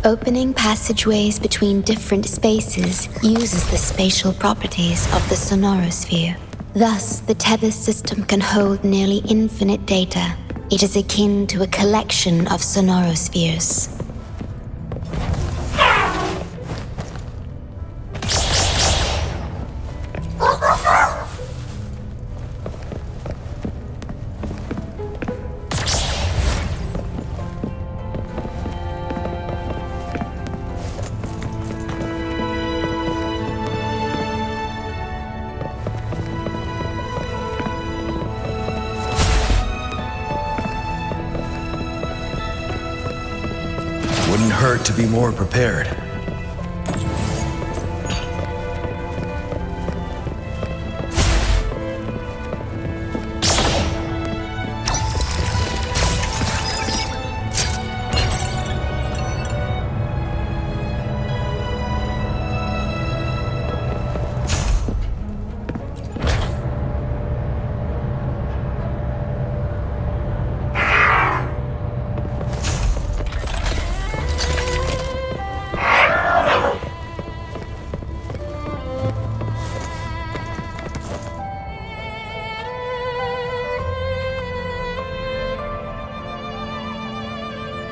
Speaker 15: Opening passageways between different spaces uses the spatial properties of the sonorosphere. Thus, the tether system can hold nearly infinite data. It is akin to a collection of sonorospheres.
Speaker 13: Wouldn't hurt to be more prepared.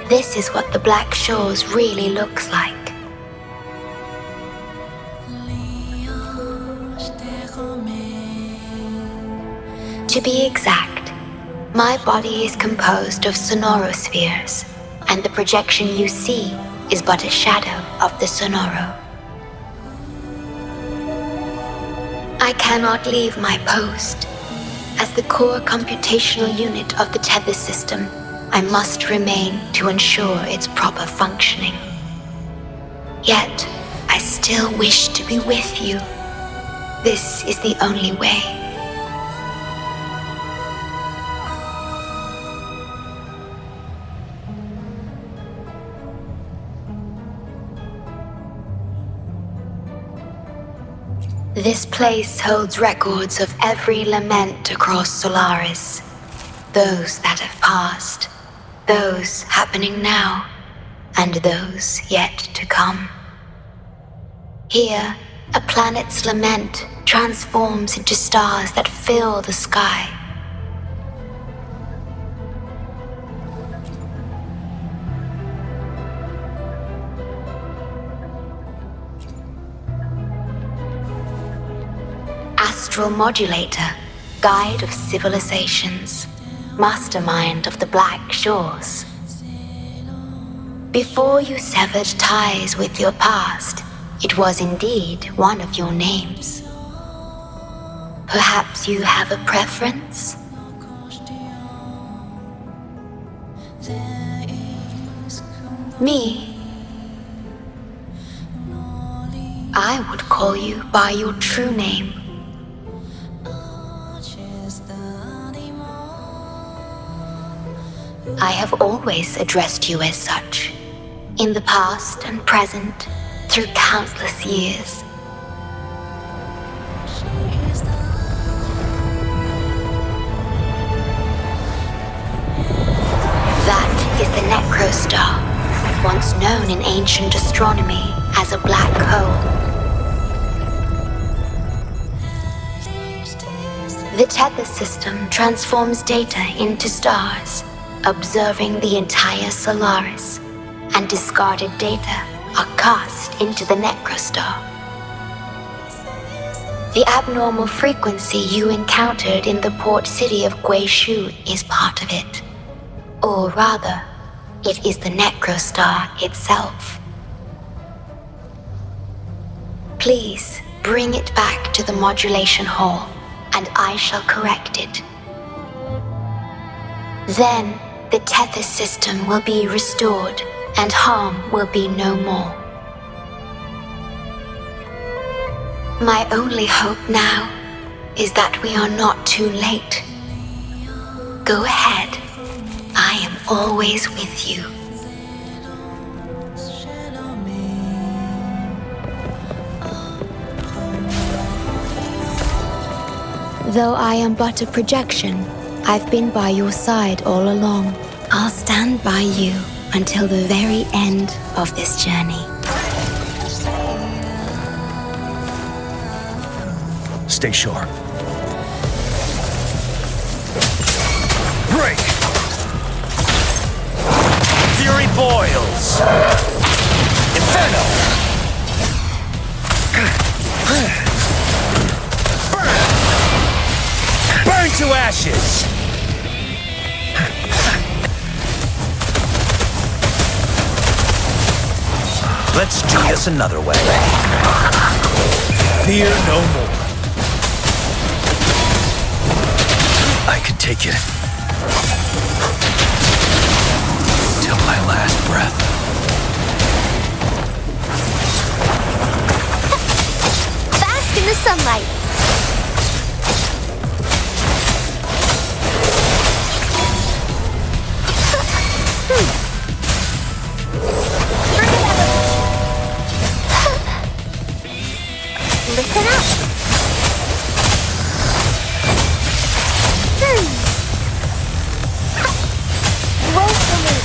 Speaker 15: This is what the Black Shores really looks like. To be exact, my body is composed of sonorospheres, and the projection you see is but a shadow of the sonoro. I cannot leave my post. As the core computational unit of the tether system, I must remain to ensure its proper functioning. Yet, I still wish to be with you. This is the only way. This place holds records of every lament across Solaris. Those that have passed, those happening now, and those yet to come. Here, a planet's lament transforms into stars that fill the sky. Astral Modulator, Guide of Civilizations, Mastermind of the Black Shores. Before you severed ties with your past, it was indeed one of your names. Perhaps you have a preference? Me? I would call you by your true name. I have always addressed you as such, in the past and present, through countless years. That is the Necrostar, once known in ancient astronomy as a black hole. The tether system transforms data into stars, observing the entire Solaris, and discarded data are cast into the Necrostar. The abnormal frequency you encountered in the port city of Guishu is part of it. Or rather, it is the Necrostar itself. Please bring it back to the modulation hall, and I shall correct it. Then, the tether system will be restored, and harm will be no more. My only hope now is that we are not too late. Go ahead. I am always with you. Though I am but a projection, I've been by your side all along. I'll stand by you until the very end of this journey.
Speaker 11: Stay sharp. Break! Fury boils! Inferno! Burn! Burn to ashes! Let's do this another way. Fear no more. I can take it. Till my last breath.
Speaker 1: Bask in the sunlight. Listen up. Roll for me.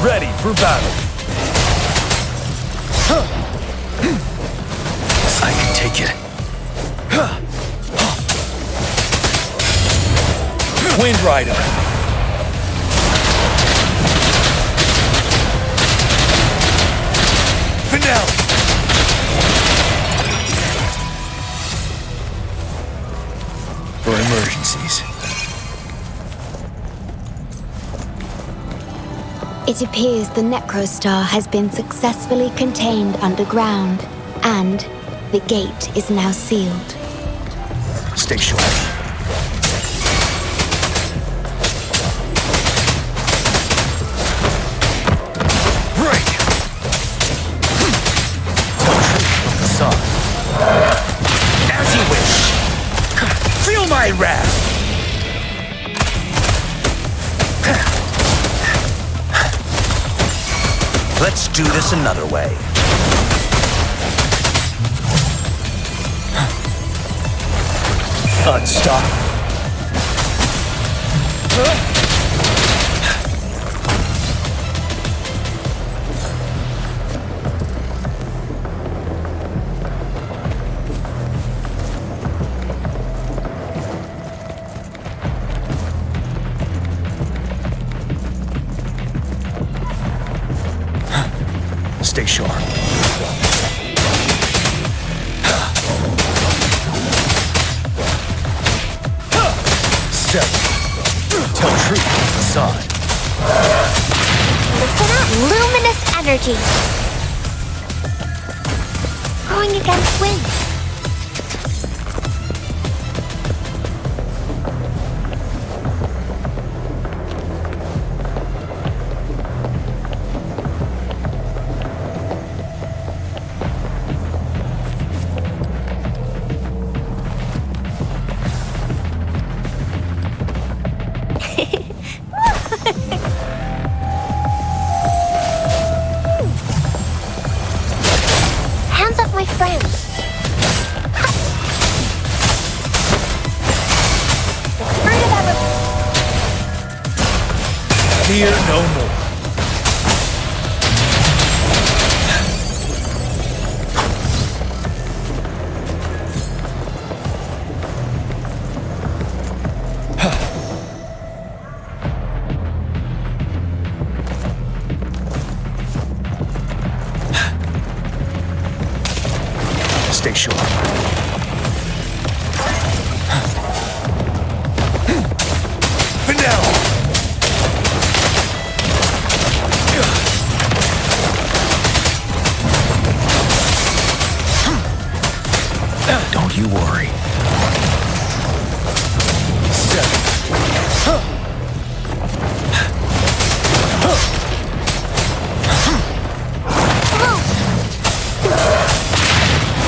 Speaker 11: Ready for battle. I can take it. Wind Rider. Finale. For emergencies.
Speaker 15: It appears the Necrostar has been successfully contained underground, and the gate is now sealed.
Speaker 11: Stay sharp. Break! Tell truth from the sun. As you wish. Feel my wrath! Let's do this another way. Unstop. Stay sharp. Seven. Tell truth to the sun.
Speaker 1: Listen up. Luminous energy. Going against wind. Hands up, my friends. The fruit of ever.
Speaker 11: Fear no more. Stay sharp. Finale. Don't you worry. Seven.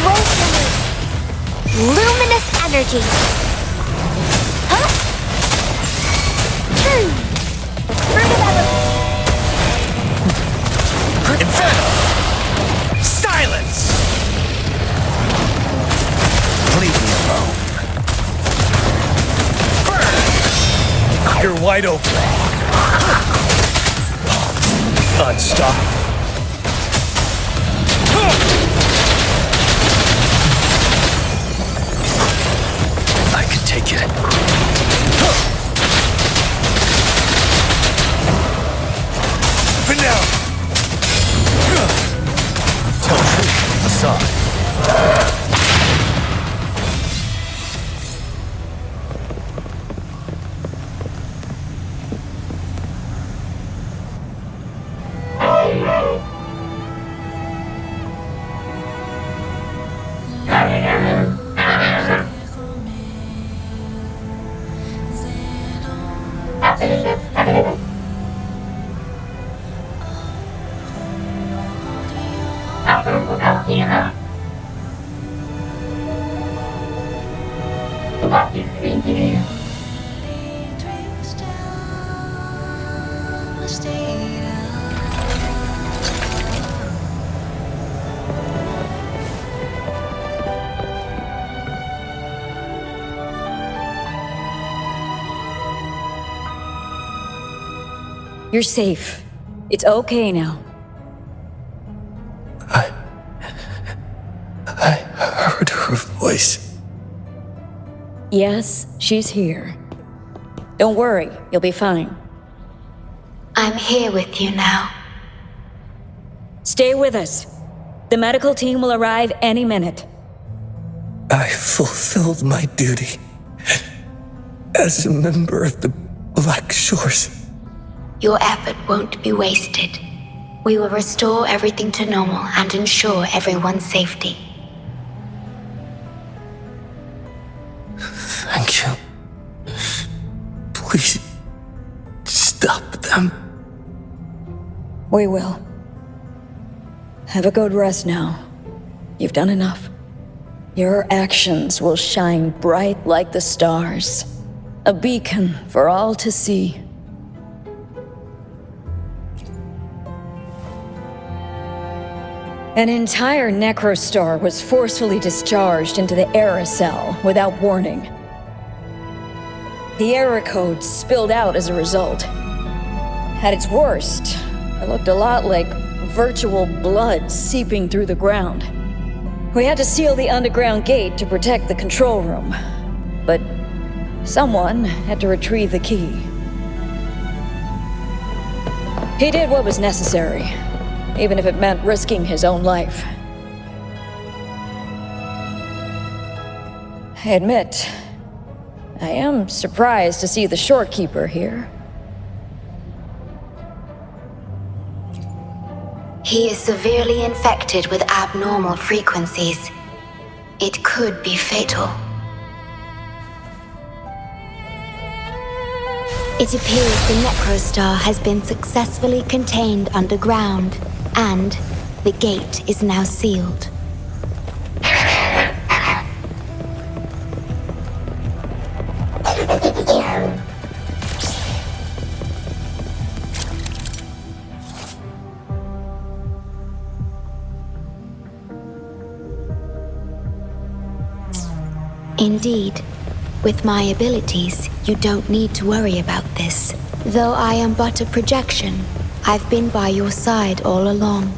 Speaker 1: Roll for me. Luminous energy. Huh? The fruit of ever.
Speaker 11: Inferno. Silence. wide open. Unstoppable. I can take it. For now. Tell truth, facade.
Speaker 16: You're safe. It's okay now.
Speaker 11: I heard her voice.
Speaker 16: Yes, she's here. Don't worry, you'll be fine.
Speaker 15: I'm here with you now.
Speaker 16: Stay with us. The medical team will arrive any minute.
Speaker 11: I fulfilled my duty as a member of the Black Shores.
Speaker 15: Your effort won't be wasted. We will restore everything to normal and ensure everyone's safety.
Speaker 11: Thank you. Please, stop them.
Speaker 16: We will. Have a good rest now. You've done enough. Your actions will shine bright like the stars. A beacon for all to see. An entire necrostar was forcefully discharged into the aerocell without warning. The error code spilled out as a result. At its worst, it looked a lot like virtual blood seeping through the ground. We had to seal the underground gate to protect the control room, but someone had to retrieve the key. He did what was necessary, even if it meant risking his own life. I admit, I am surprised to see the shorekeeper here.
Speaker 15: He is severely infected with abnormal frequencies. It could be fatal. It appears the necrostar has been successfully contained underground, and the gate is now sealed. Indeed, with my abilities, you don't need to worry about this. Though I am but a projection, I've been by your side all along.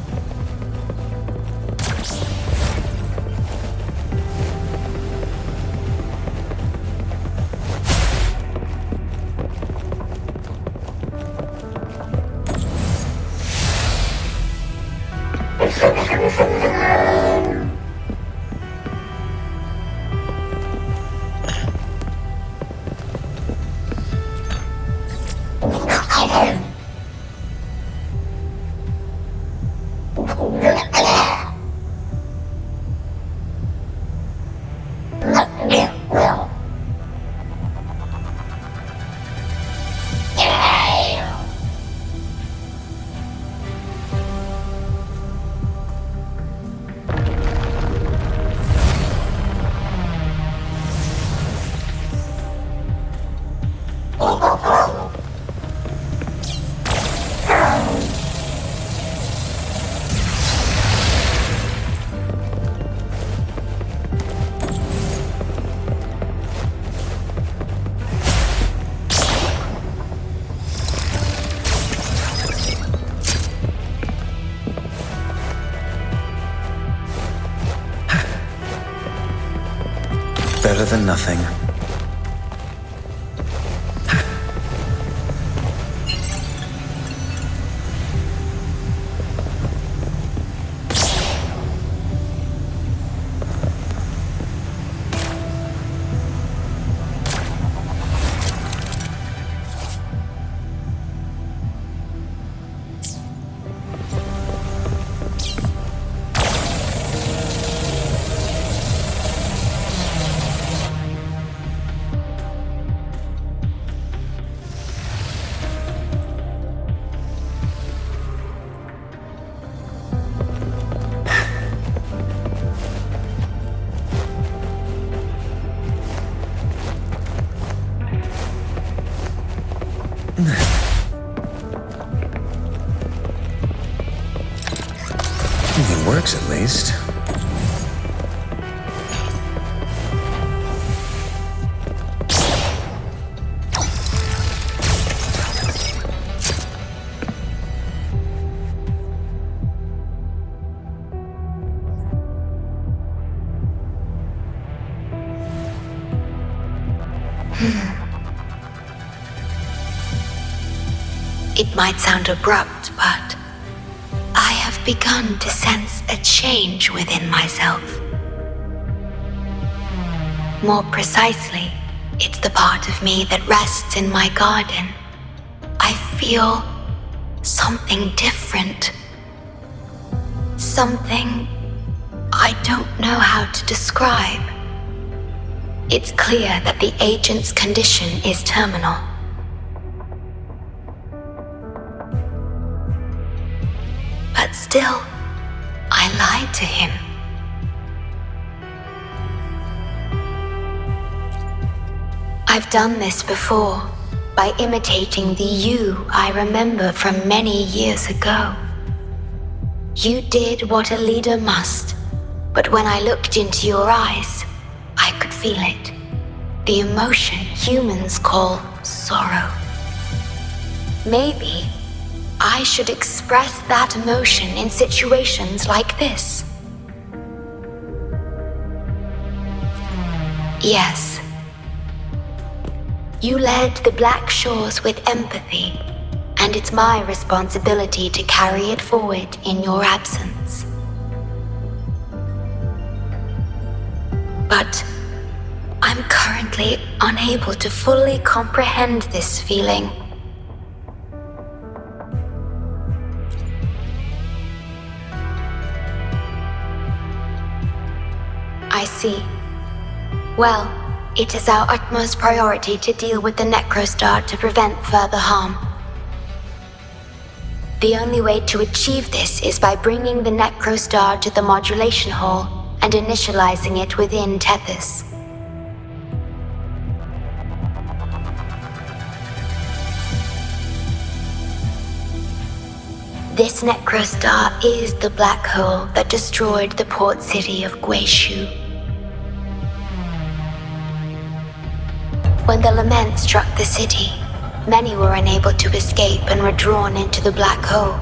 Speaker 13: Better than nothing. It works at least.
Speaker 15: It might sound abrupt, but I have begun to sense a change within myself. More precisely, it's the part of me that rests in my garden. I feel something different. Something I don't know how to describe. It's clear that the agent's condition is terminal. But still, I lied to him. I've done this before, by imitating the you I remember from many years ago. You did what a leader must, but when I looked into your eyes, I could feel it. The emotion humans call sorrow. Maybe I should express that emotion in situations like this. Yes. You led the Black Shores with empathy, and it's my responsibility to carry it forward in your absence. But I'm currently unable to fully comprehend this feeling. I see. Well, it is our utmost priority to deal with the Necrostar to prevent further harm. The only way to achieve this is by bringing the Necrostar to the modulation hall and initializing it within Tethys. This Necrostar is the black hole that destroyed the port city of Guishu. When the lament struck the city, many were unable to escape and were drawn into the black hole.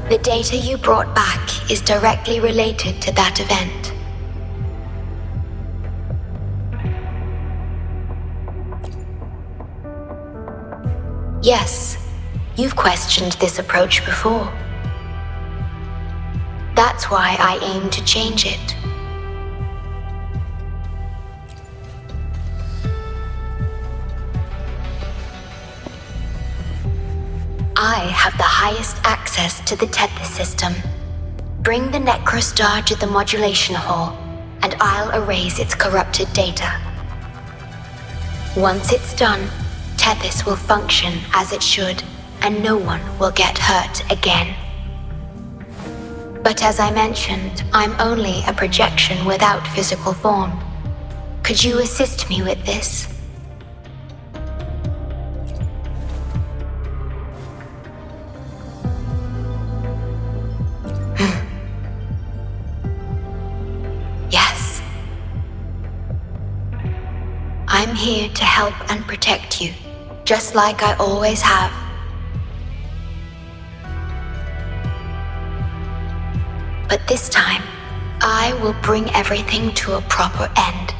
Speaker 15: The data you brought back is directly related to that event. Yes, you've questioned this approach before. That's why I aim to change it. I have the highest access to the Tethys system. Bring the Necrostar to the modulation hall, and I'll erase its corrupted data. Once it's done, Tethys will function as it should, and no one will get hurt again. But as I mentioned, I'm only a projection without physical form. Could you assist me with this? Yes. I'm here to help and protect you, just like I always have. But this time, I will bring everything to a proper end.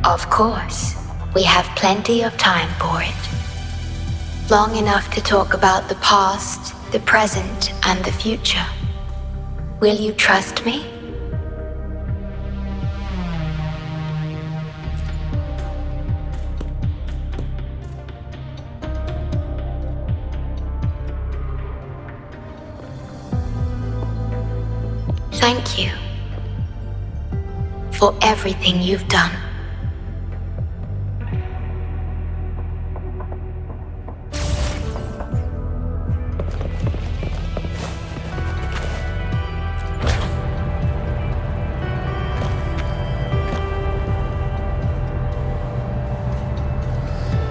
Speaker 15: Of course, we have plenty of time for it. Long enough to talk about the past, the present, and the future. Will you trust me? Thank you for everything you've done.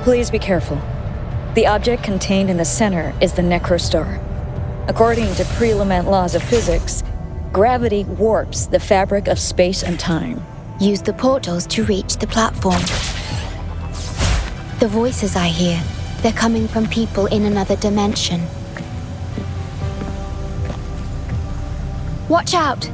Speaker 16: Please be careful. The object contained in the center is the Necrostar. According to pre-lament laws of physics, gravity warps the fabric of space and time.
Speaker 2: Use the portals to reach the platform. The voices I hear, they're coming from people in another dimension. Watch out!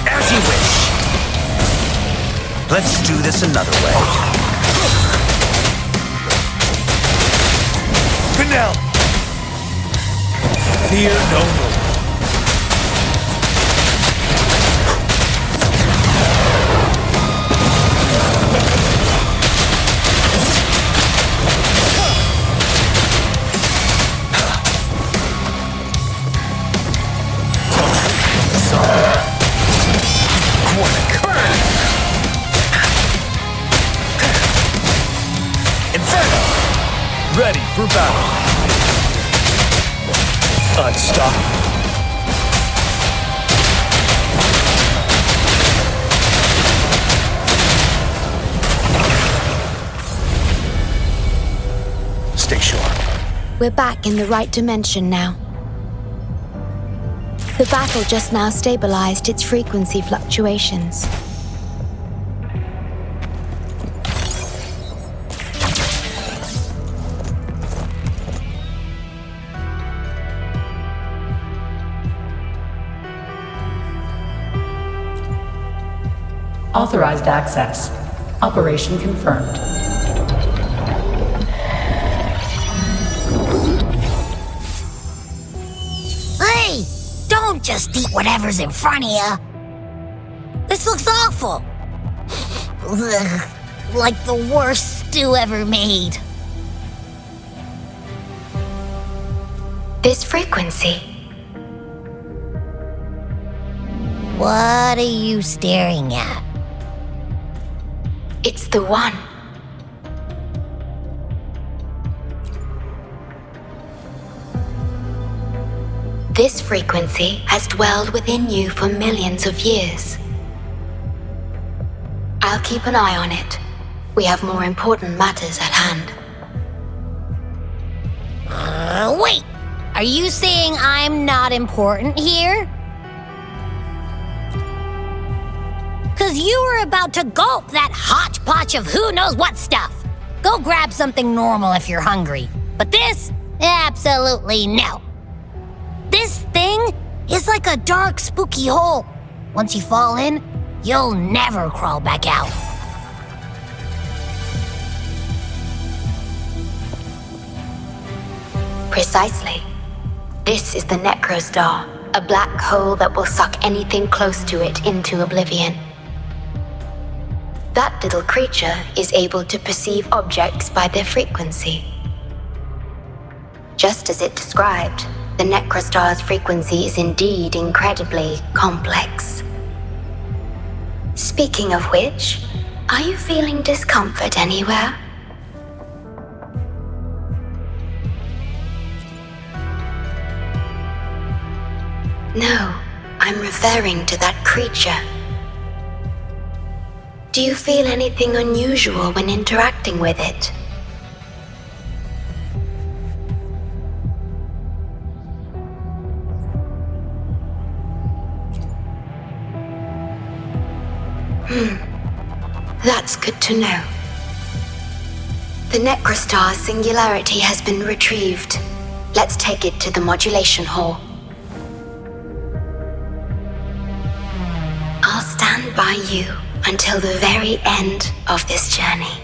Speaker 13: As you wish. Let's do this another way. Penelope! Fear no more. Ready for battle. Unstoppable. Stay sharp.
Speaker 2: We're back in the right dimension now. The battle just now stabilized its frequency fluctuations.
Speaker 17: Authorized access. Operation confirmed.
Speaker 1: Hey! Don't just eat whatever's in front of you. This looks awful. Ugh, like the worst stew ever made.
Speaker 15: This frequency.
Speaker 1: What are you staring at?
Speaker 15: It's the one. This frequency has dwelled within you for millions of years. I'll keep an eye on it. We have more important matters at hand.
Speaker 1: Wait! Are you saying I'm not important here? 'Cause you were about to gulp that hodgepodge of who knows what stuff. Go grab something normal if you're hungry. But this? Absolutely no. This thing is like a dark, spooky hole. Once you fall in, you'll never crawl back out.
Speaker 15: Precisely. This is the Necrostar, a black hole that will suck anything close to it into oblivion. That little creature is able to perceive objects by their frequency. Just as it described, the Necrostar's frequency is indeed incredibly complex. Speaking of which, are you feeling discomfort anywhere? No, I'm referring to that creature. Do you feel anything unusual when interacting with it? That's good to know. The Necrostar singularity has been retrieved. Let's take it to the modulation hall. I'll stand by you until the very end of this journey.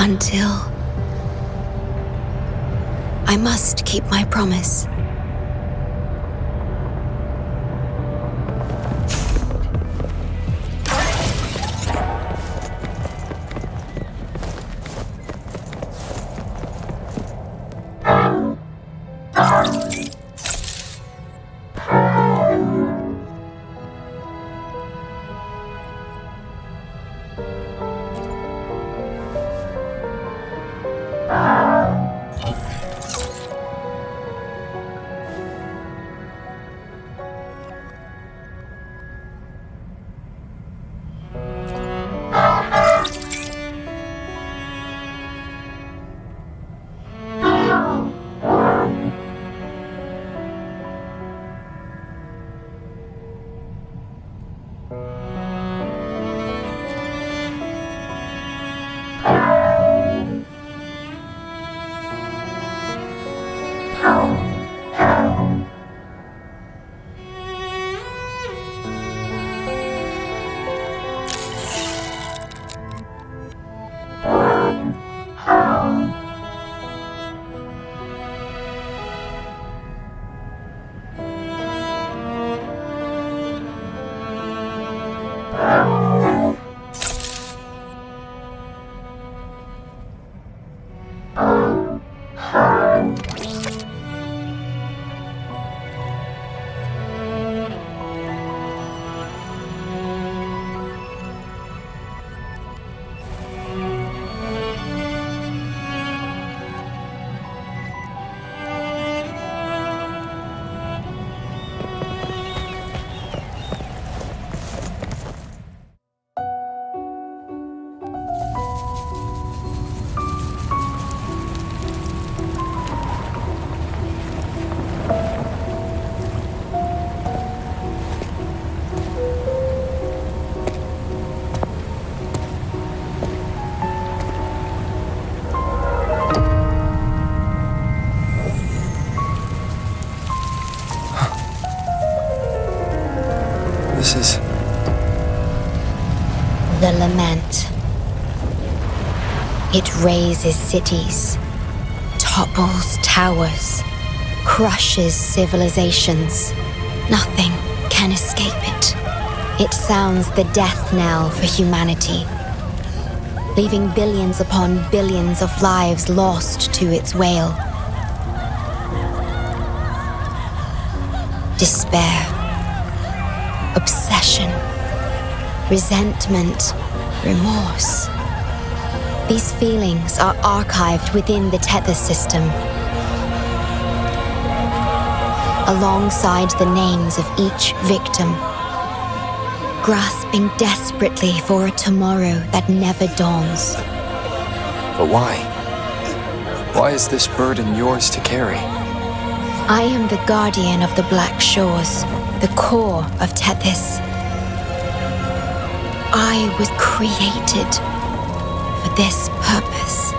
Speaker 15: Until I must keep my promise.
Speaker 5: This is...
Speaker 15: The lament. It razes cities, topples towers, crushes civilizations. Nothing can escape it. It sounds the death knell for humanity, leaving billions upon billions of lives lost to its wail. Despair, obsession, resentment, remorse. These feelings are archived within the Tethys system, alongside the names of each victim, grasping desperately for a tomorrow that never dawns.
Speaker 5: But why? Why is this burden yours to carry?
Speaker 15: I am the guardian of the Black Shores, the core of Tethys. I was created for this purpose.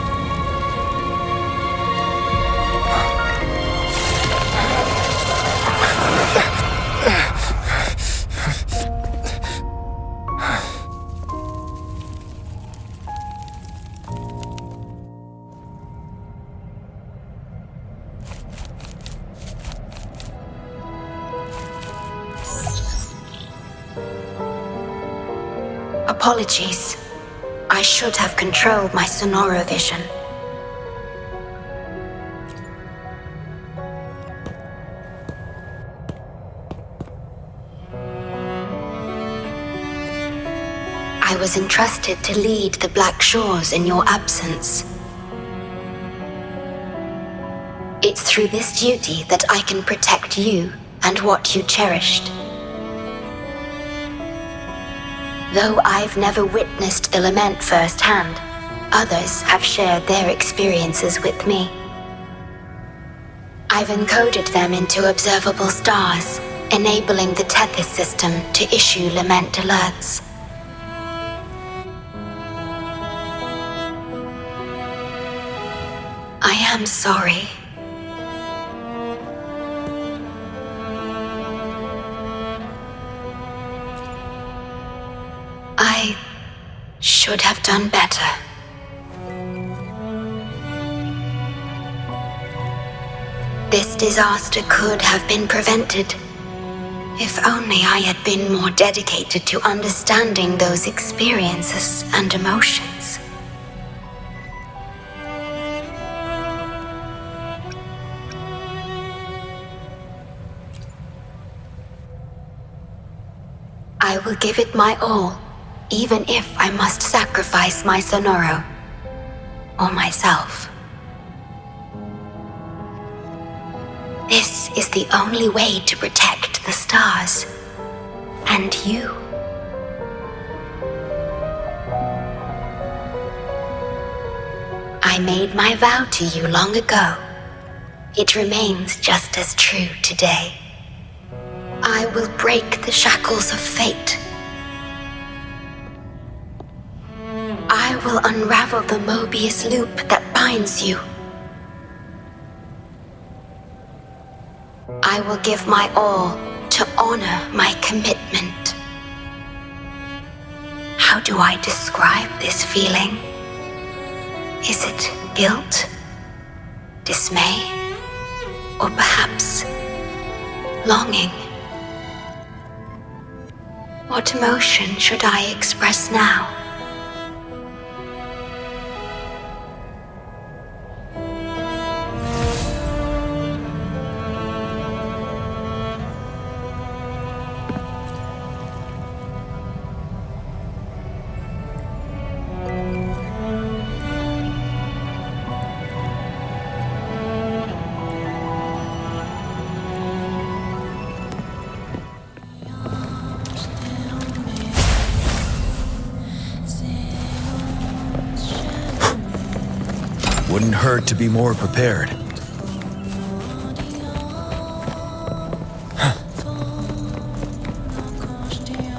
Speaker 15: Apologies. I should have controlled my sonoro vision. I was entrusted to lead the Black Shores in your absence. It's through this duty that I can protect you and what you cherished. Though I've never witnessed the lament firsthand, others have shared their experiences with me. I've encoded them into observable stars, enabling the Tethys system to issue lament alerts. I am sorry. I should have done better. This disaster could have been prevented if only I had been more dedicated to understanding those experiences and emotions. I will give it my all, even if I must sacrifice my sonoro or myself. This is the only way to protect the stars and you. I made my vow to you long ago. It remains just as true today. I will break the shackles of fate. I will unravel the Mobius loop that binds you. I will give my all to honor my commitment. How do I describe this feeling? Is it guilt, dismay, or perhaps longing? What emotion should I express now?
Speaker 13: Wouldn't hurt to be more prepared.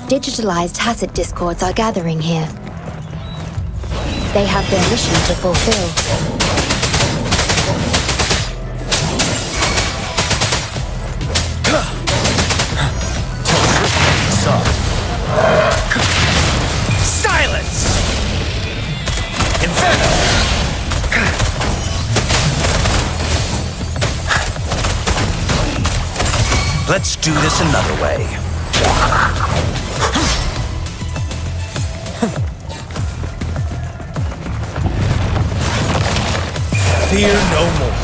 Speaker 15: Digitalized hazard discords are gathering here. They have their mission to fulfill.
Speaker 13: Silence! Inferno! Let's do this another way. Fear no more.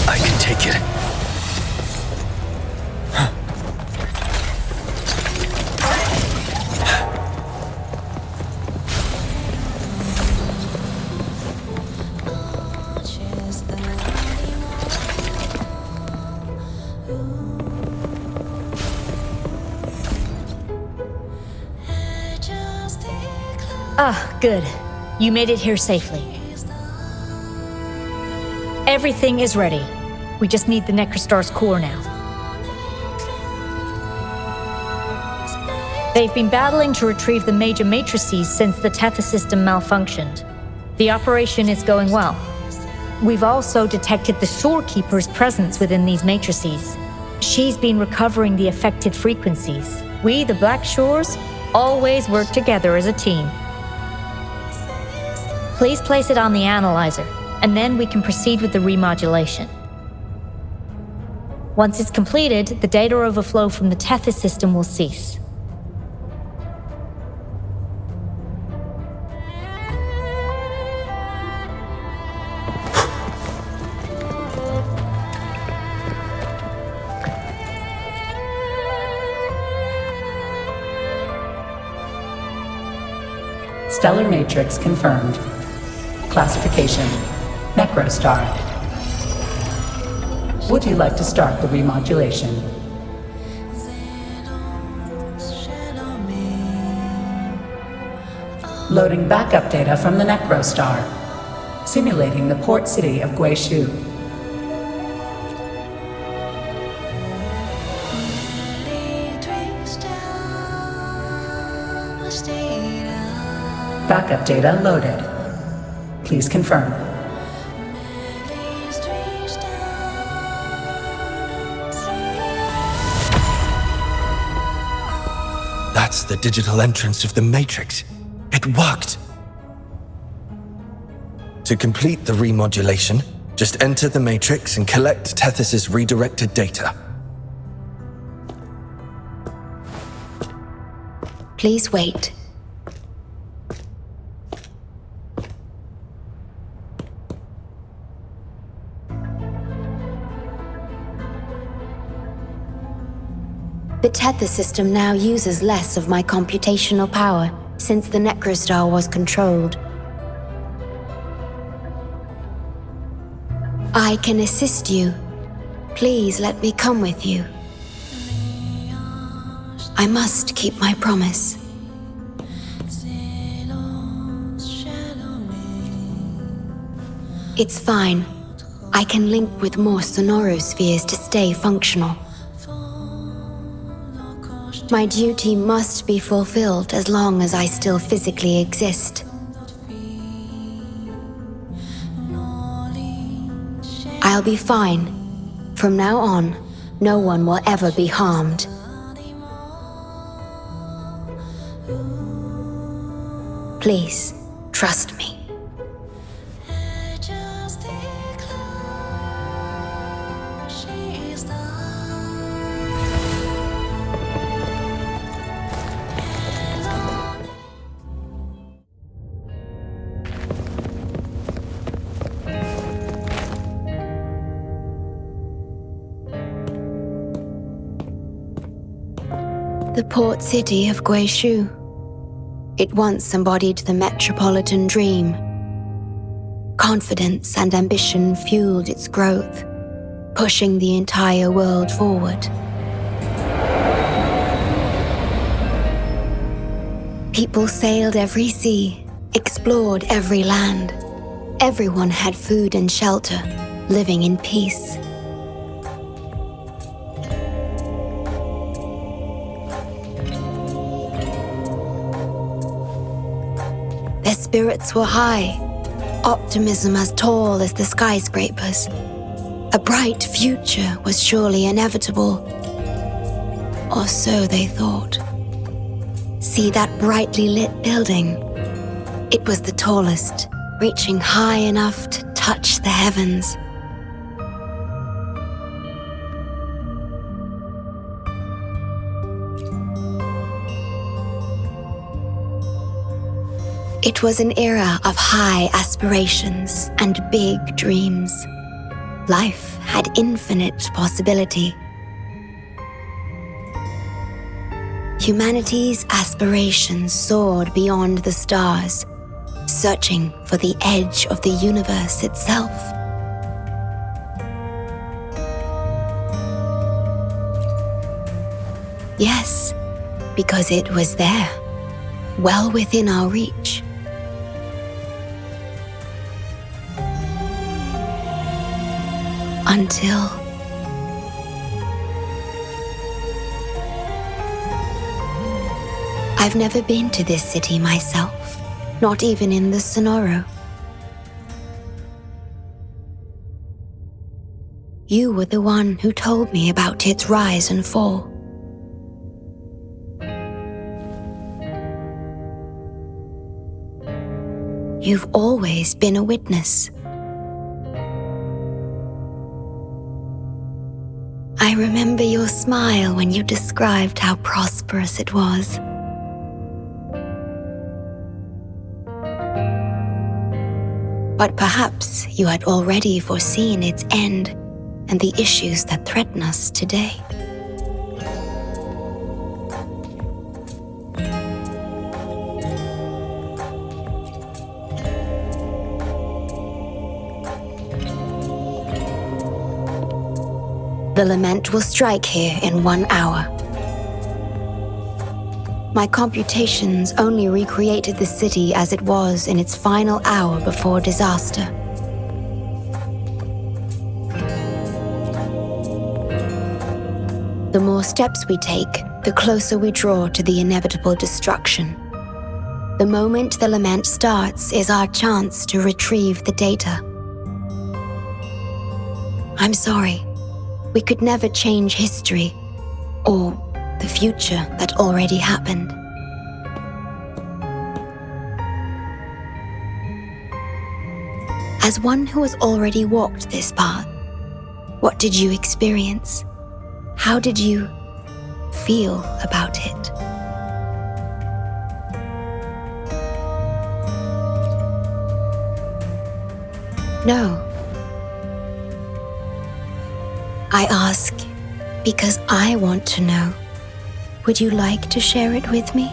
Speaker 5: I can take it.
Speaker 17: Ah, good. You made it here safely. Everything is ready. We just need the Necrostar's core now. They've been battling to retrieve the major matrices since the Tethys system malfunctioned. The operation is going well. We've also detected the shorekeeper's presence within these matrices. She's been recovering the affected frequencies. We, the Black Shores, always work together as a team. Please place it on the analyzer, and then we can proceed with the remodulation. Once it's completed, the data overflow from the Tethys system will cease. Stellar matrix confirmed. Classification: Necrostar. Would you like to start the remodulation? Loading backup data from the Necrostar. Simulating the port city of Guishu. Backup data loaded. Please confirm.
Speaker 11: That's the digital entrance of the Matrix. It worked! To complete the remodulation, just enter the Matrix and collect Tethys' redirected data.
Speaker 15: Please wait. The Tethys system now uses less of my computational power since the Necrostar was controlled. I can assist you. Please let me come with you. I must keep my promise. It's fine. I can link with more sonorospheres to stay functional. My duty must be fulfilled as long as I still physically exist. I'll be fine. From now on, no one will ever be harmed. Please, trust me. The port city of Guishu. It once embodied the metropolitan dream. Confidence and ambition fueled its growth, pushing the entire world forward. People sailed every sea, explored every land. Everyone had food and shelter, living in peace. Their spirits were high, optimism as tall as the skyscrapers. A bright future was surely inevitable. Or so they thought. See that brightly lit building? It was the tallest, reaching high enough to touch the heavens. It was an era of high aspirations and big dreams. Life had infinite possibility. Humanity's aspirations soared beyond the stars, searching for the edge of the universe itself. Yes, because it was there, well within our reach, Until... I've never been to this city myself, not even in the Sonoro. You were the one who told me about its rise and fall. You've always been a witness. I remember your smile when you described how prosperous it was. But perhaps you had already foreseen its end and the issues that threaten us today. The lament will strike here in 1 hour. My computations only recreated the city as it was in its final hour before disaster. The more steps we take, the closer we draw to the inevitable destruction. The moment the lament starts is our chance to retrieve the data. I'm sorry. We could never change history or the future that already happened. As one who has already walked this path, what did you experience? How did you feel about it? No. I ask because I want to know. Would you like to share it with me?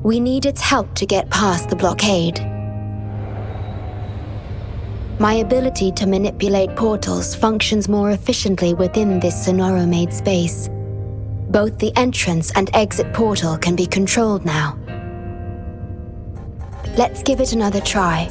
Speaker 15: We need its help to get past the blockade. My ability to manipulate portals functions more efficiently within this Sonoro-made space. Both the entrance and exit portal can be controlled now. Let's give it another try.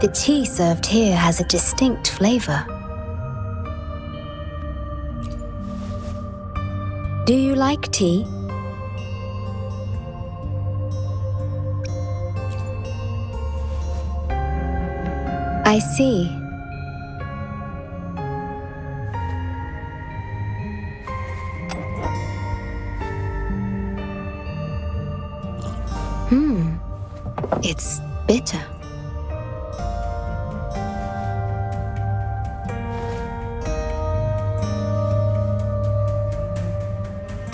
Speaker 15: The tea served here has a distinct flavor. Do you like tea? I see. It's bitter.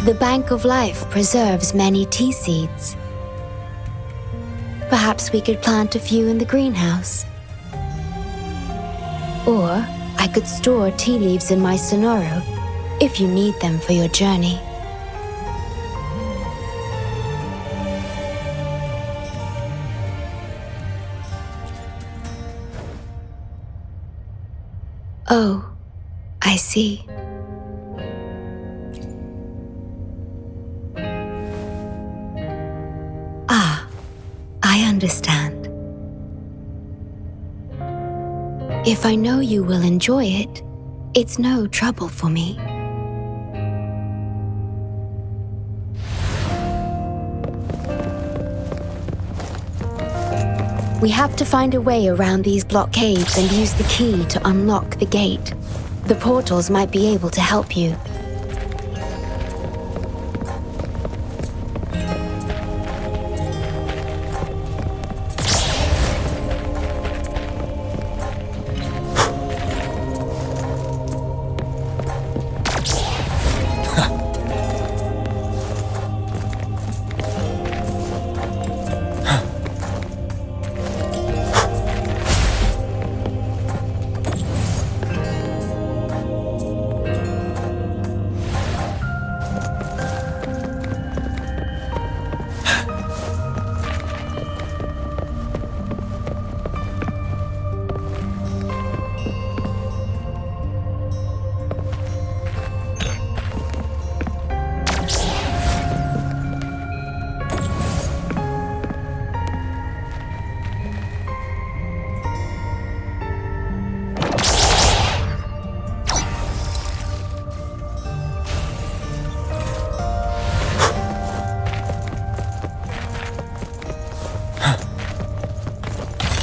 Speaker 15: The Bank of Life preserves many tea seeds. Perhaps we could plant a few in the greenhouse. Or I could store tea leaves in my Sonoro if you need them for your journey. Oh, I see. I understand. If I know you will enjoy it, it's no trouble for me. We have to find a way around these blockades and use the key to unlock the gate. The portals might be able to help you.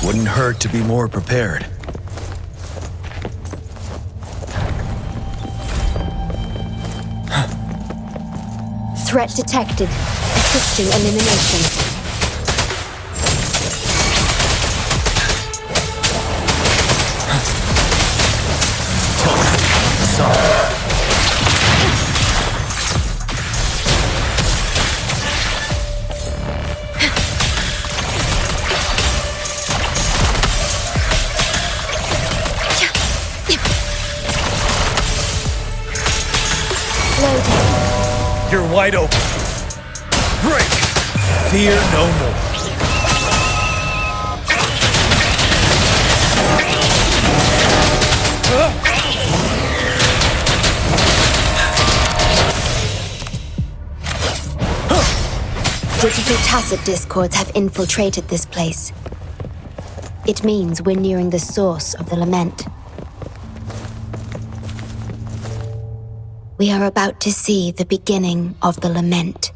Speaker 13: Wouldn't hurt to be more prepared.
Speaker 15: Threat detected. Assisting elimination.
Speaker 13: You're wide open. Break! Fear no more.
Speaker 15: Digital tacit discords have infiltrated this place. It means we're nearing the source of the lament. We are about to see the beginning of the lament.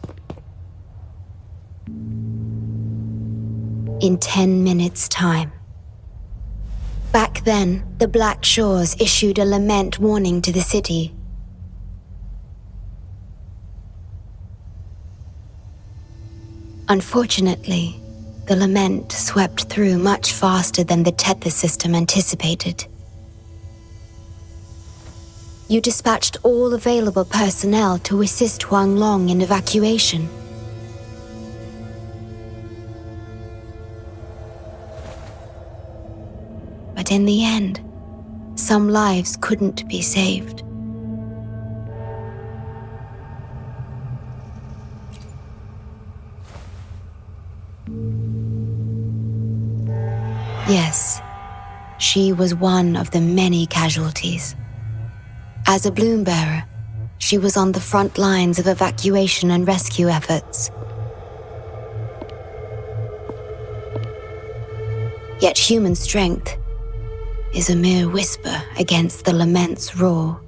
Speaker 15: In 10 minutes' time. Back then, the Black Shores issued a lament warning to the city. Unfortunately, the lament swept through much faster than the Tethys system anticipated. You dispatched all available personnel to assist Huanglong in evacuation. But in the end, some lives couldn't be saved. Yes, she was one of the many casualties. As a bloom bearer, she was on the front lines of evacuation and rescue efforts. Yet human strength is a mere whisper against the lament's roar.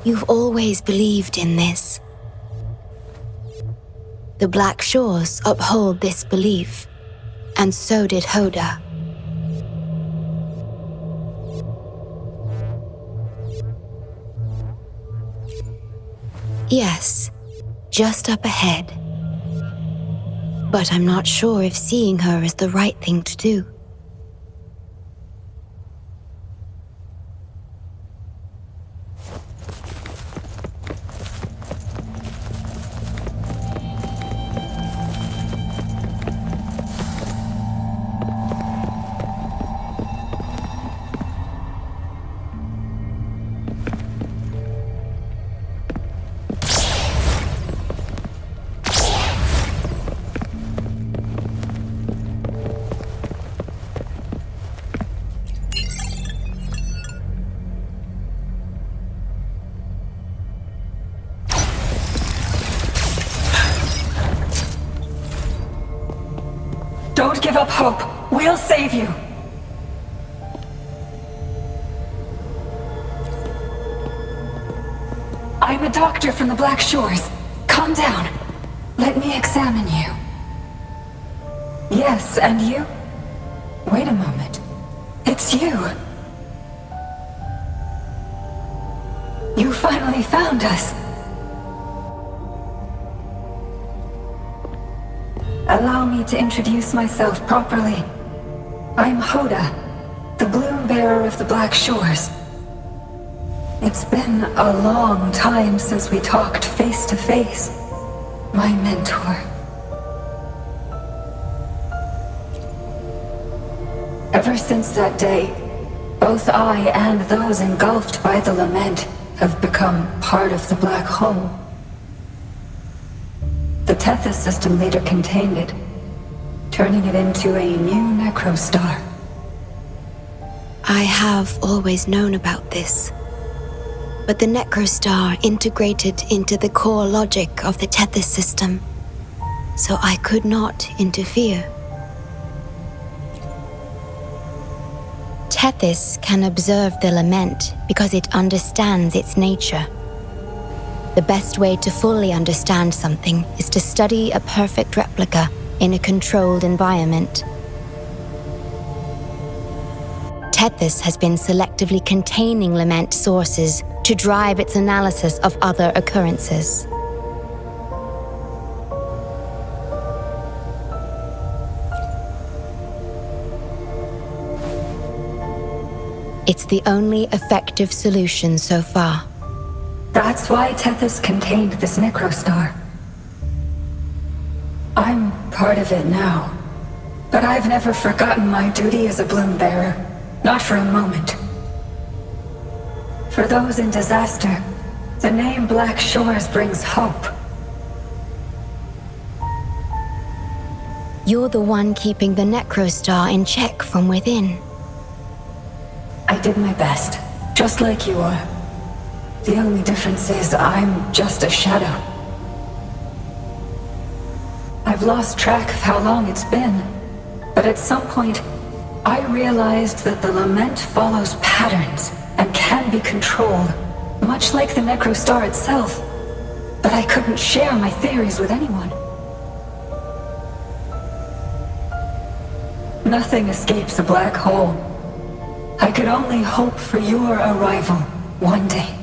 Speaker 15: You've always believed in this. The Black Shores uphold this belief. And so did Hoda. Yes, just up ahead. But I'm not sure if seeing her is the right thing to do.
Speaker 6: Don't give up hope. We'll save you. I'm a doctor from the Black Shores. Calm down. Let me examine you. Yes, and you? Wait a moment. It's you. You finally found us. Allow me to introduce myself properly. I'm Hoda, the bloom bearer of the Black Shores. It's been a long time since we talked face to face, my mentor. Ever since that day, both I and those engulfed by the lament have become part of the black hole. The Tethys system later contained it, turning it into a new necrostar.
Speaker 15: I have always known about this. But the necrostar integrated into the core logic of the Tethys system, so I could not interfere. Tethys can observe the lament because it understands its nature. The best way to fully understand something is to study a perfect replica in a controlled environment. Tethys has been selectively containing lament sources to drive its analysis of other occurrences. It's the only effective solution so far.
Speaker 6: That's why Tethys contained this necrostar. I'm part of it now, but I've never forgotten my duty as a bloom bearer, not for a moment. For those in disaster, the name Black Shores brings hope.
Speaker 15: You're the one keeping the necrostar in check from within.
Speaker 6: I did my best, just like you are. The only difference is I'm just a shadow. I've lost track of how long it's been, but at some point, I realized that the lament follows patterns and can be controlled, much like the necrostar itself. But I couldn't share my theories with anyone. Nothing escapes a black hole. I could only hope for your arrival one day.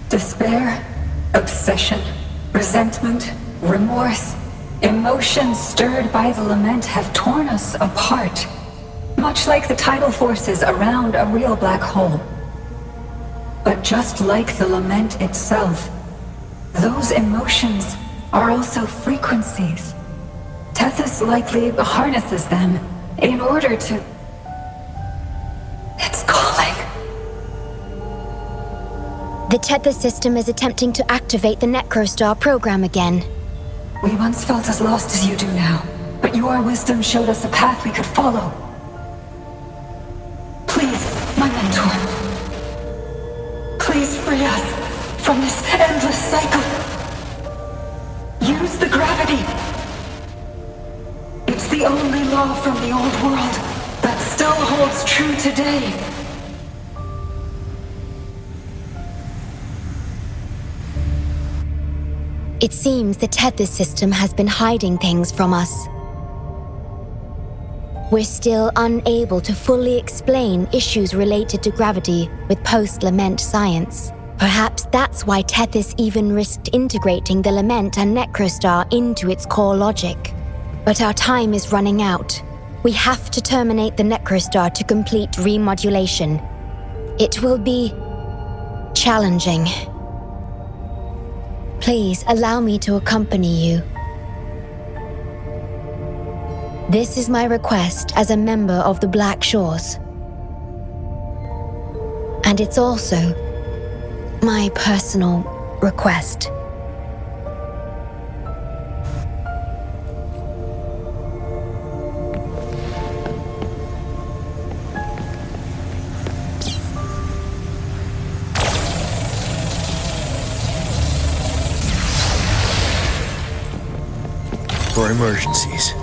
Speaker 6: Despair, obsession, resentment, remorse, emotions stirred by the lament have torn us apart, much like the tidal forces around a real black hole. But just like the lament itself, those emotions are also frequencies. Tethys likely harnesses them in order to... It's calling.
Speaker 15: The Tethys system is attempting to activate the necrostar program again.
Speaker 6: We once felt as lost as you do now, but your wisdom showed us a path we could follow. Please, my mentor. Please free us from this endless cycle. Use the gravity. It's the only law from the old world that still holds true today.
Speaker 15: It seems the Tethys system has been hiding things from us. We're still unable to fully explain issues related to gravity with post-lament science. Perhaps that's why Tethys even risked integrating the lament and necrostar into its core logic. But our time is running out. We have to terminate the necrostar to complete remodulation. It will be challenging. Please allow me to accompany you. This is my request as a member of the Black Shores. And it's also my personal request.
Speaker 13: For emergencies.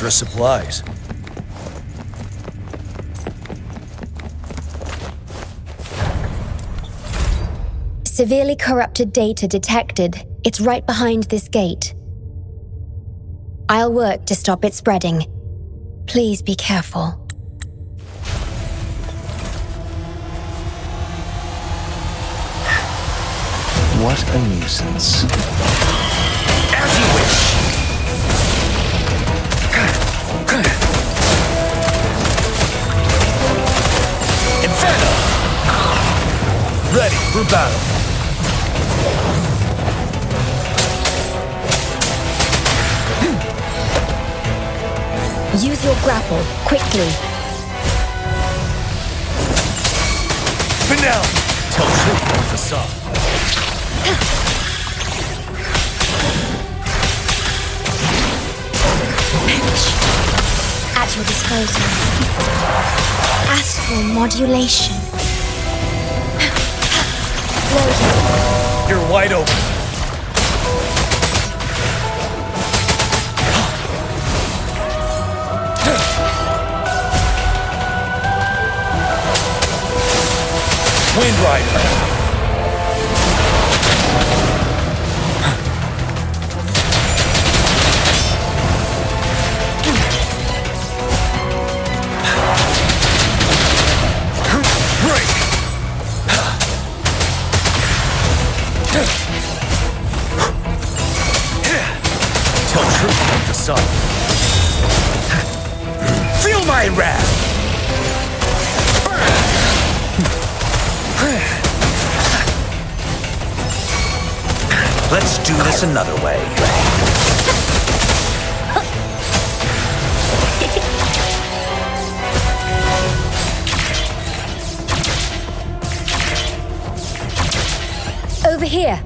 Speaker 13: extra supplies.
Speaker 18: Severely corrupted data detected. It's right behind this gate. I'll work to stop it spreading. Please be careful.
Speaker 13: What a nuisance. As you wish! Inferno! Ready for battle.
Speaker 18: Use your grapple, quickly.
Speaker 13: Finale! Tell truth with the song.
Speaker 18: At your disposal. Astral modulation. Loading.
Speaker 13: You're wide open. Wind Rider. Tell truth with the sun. Feel my wrath! Let's do this another way.
Speaker 18: Over here.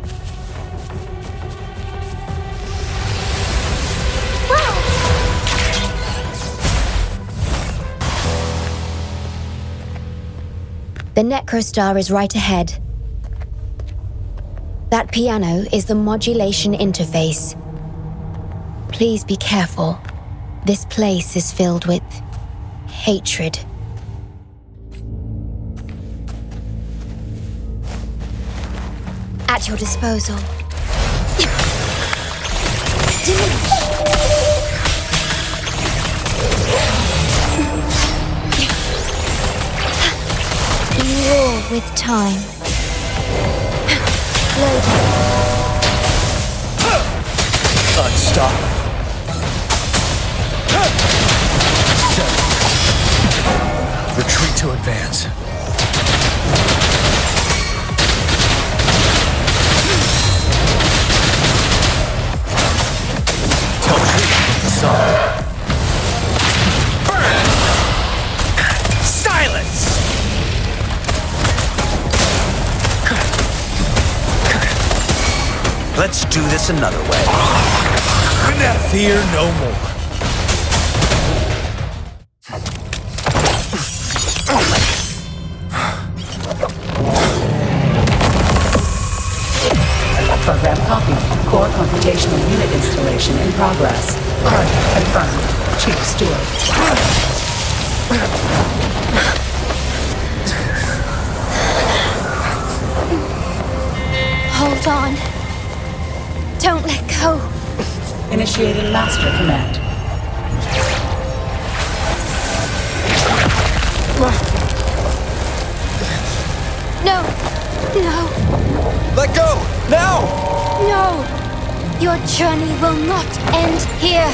Speaker 18: The Necrostar is right ahead. That piano is the modulation interface. Please be careful. This place is filled with hatred. At your disposal. War with time. Loading.
Speaker 13: Unstoppable. Retreat to advance. Tell truth with the song. Burn! Silence! Let's do this another way. Fear no more.
Speaker 6: Program copy. Core computational unit installation in progress. Confirmed. Chief Steward.
Speaker 18: Hold on. Don't let go.
Speaker 6: Initiating master command.
Speaker 18: No. No.
Speaker 13: Let go! Now!
Speaker 18: No. Your journey will not end here.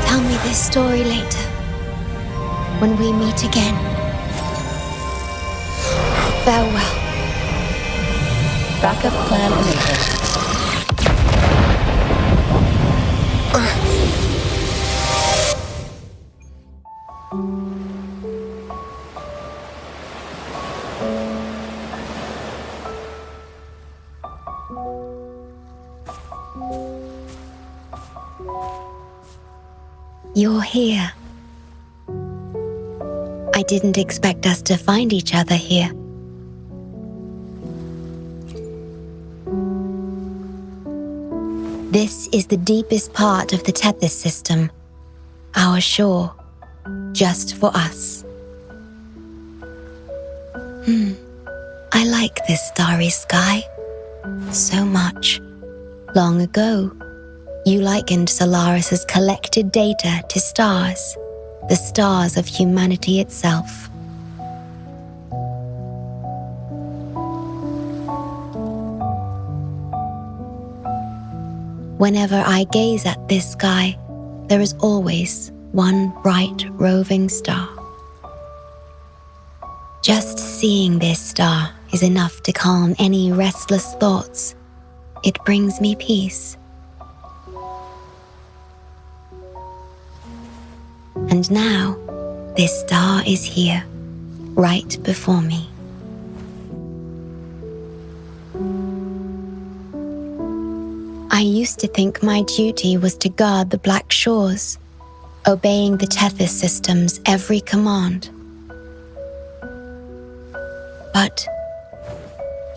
Speaker 18: Tell me this story later, when we meet again. Farewell.
Speaker 6: Backup plan enabled.
Speaker 18: here. I didn't expect us to find each other here. This is the deepest part of the Tethys system, our shore, just for us. I like this starry sky so much. Long ago, you likened Solaris's collected data to stars, the stars of humanity itself. Whenever I gaze at this sky, there is always one bright roving star. Just seeing this star is enough to calm any restless thoughts. It brings me peace. And now, this star is here, right before me. I used to think my duty was to guard the Black Shores, obeying the Tethys system's every command. But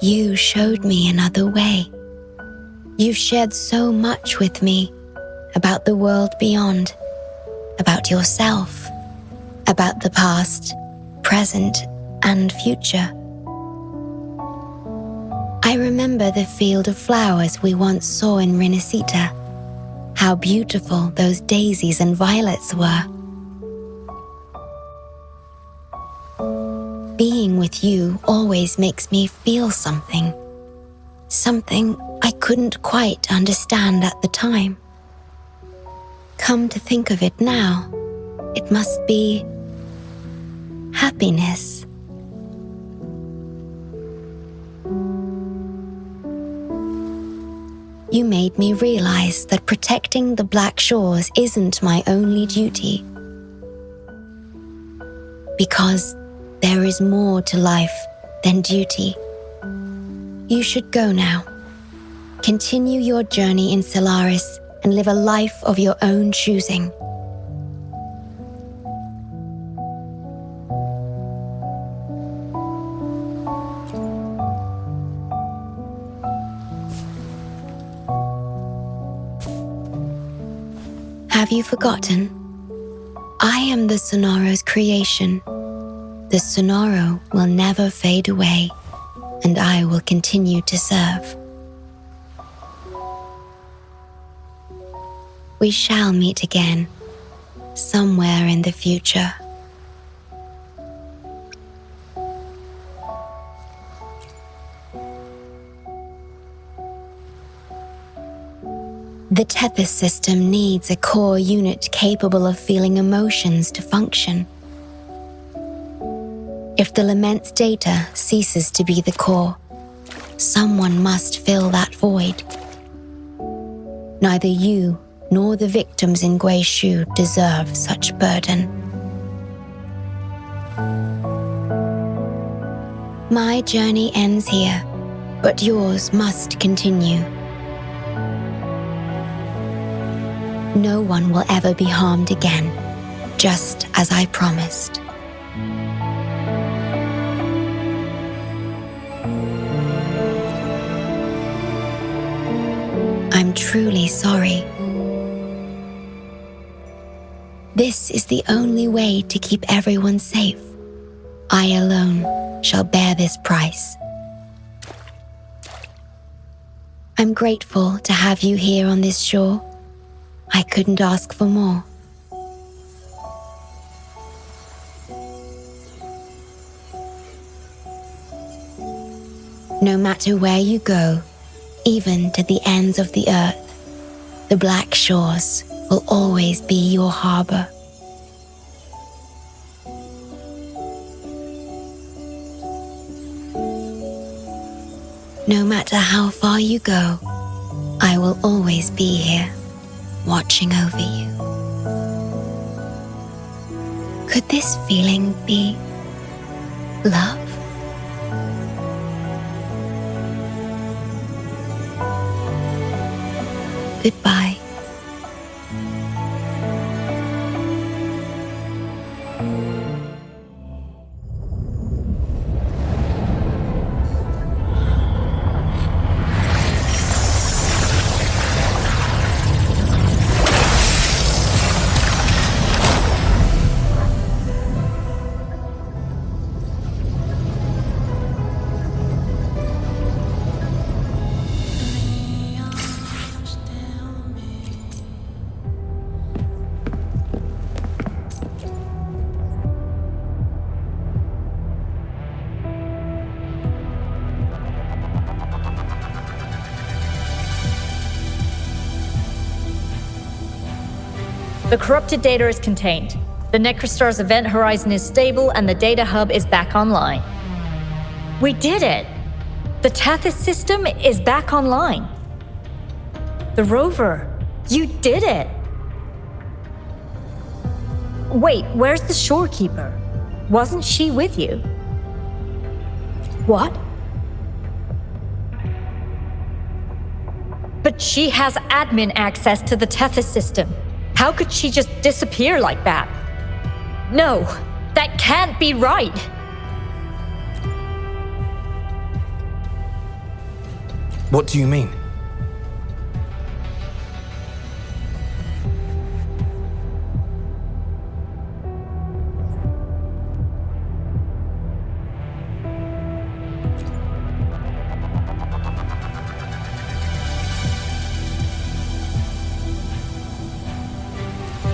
Speaker 18: you showed me another way. You've shared so much with me about the world beyond, about yourself, about the past, present, and future. I remember the field of flowers we once saw in Rinasita, how beautiful those daisies and violets were. Being with you always makes me feel something I couldn't quite understand at the time. Come to think of it now, it must be happiness. You made me realize that protecting the Black Shores isn't my only duty. Because there is more to life than duty. You should go now. Continue your journey in Solaris and live a life of your own choosing. Have you forgotten? I am the Sonoro's creation. The Sonoro will never fade away, and I will continue to serve. We shall meet again, somewhere in the future. The Tethys system needs a core unit capable of feeling emotions to function. If the Lament's data ceases to be the core, someone must fill that void. Neither you nor the victims in Guishu deserve such burden. My journey ends here, but yours must continue. No one will ever be harmed again, just as I promised. I'm truly sorry. This is the only way to keep everyone safe. I alone shall bear this price. I'm grateful to have you here on this shore. I couldn't ask for more. No matter where you go, even to the ends of the earth, the Black Shores will always be your harbor. No matter how far you go, I will always be here, watching over you. Could this feeling be love? Goodbye.
Speaker 17: The corrupted data is contained. The Necrostar's event horizon is stable and the data hub is back online. We did it! The Tethys system is back online. The rover, you did it! Wait, where's the shorekeeper? Wasn't she with you? What? But she has admin access to the Tethys system. How could she just disappear like that? No, that can't be right!
Speaker 12: What do you mean?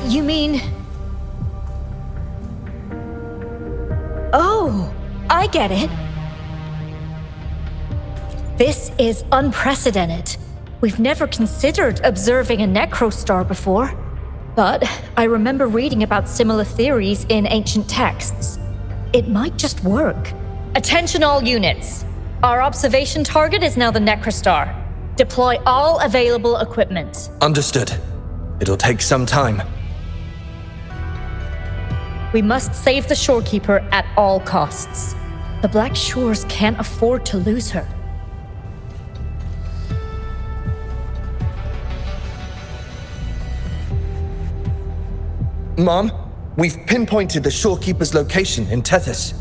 Speaker 17: You mean... Oh, I get it. This is unprecedented. We've never considered observing a necrostar before. But I remember reading about similar theories in ancient texts. It might just work. Attention all units. Our observation target is now the necrostar. Deploy all available equipment.
Speaker 11: Understood. It'll take some time.
Speaker 17: We must save the shorekeeper at all costs. The Black Shores can't afford to lose her.
Speaker 11: Mom, we've pinpointed the shorekeeper's location in Tethys.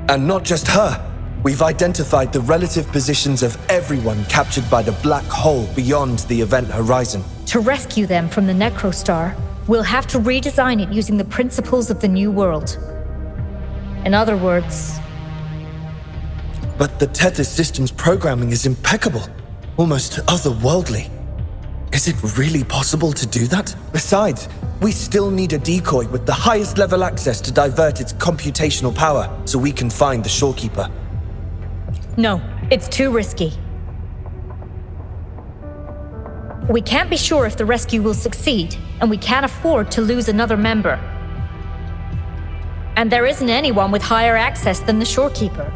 Speaker 11: And not just her. We've identified the relative positions of everyone captured by the black hole beyond the event horizon.
Speaker 17: To rescue them from the necrostar, we'll have to redesign it using the principles of the New World. In other words...
Speaker 11: But the Tethys system's programming is impeccable, almost otherworldly. Is it really possible to do that? Besides, we still need a decoy with the highest level access to divert its computational power so we can find the shorekeeper.
Speaker 17: No, it's too risky. We can't be sure if the rescue will succeed, and we can't afford to lose another member. And there isn't anyone with higher access than the shorekeeper.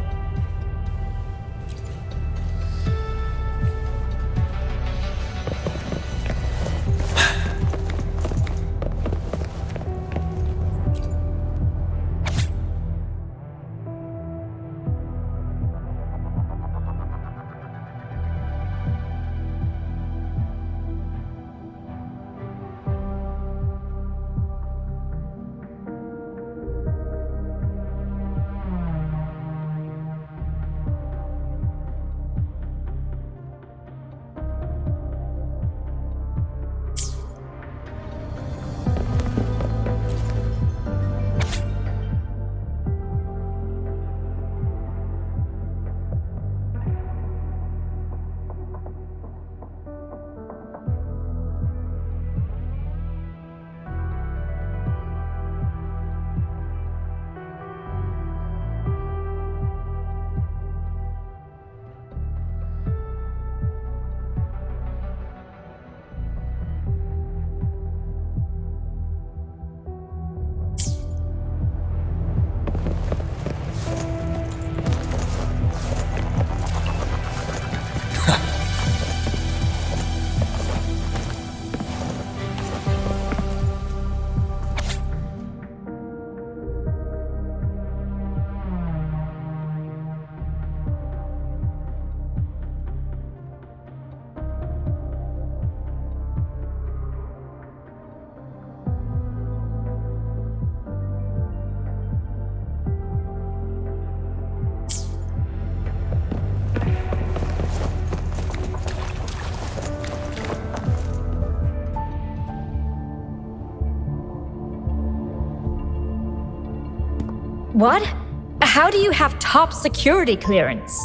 Speaker 17: What? How do you have top security clearance?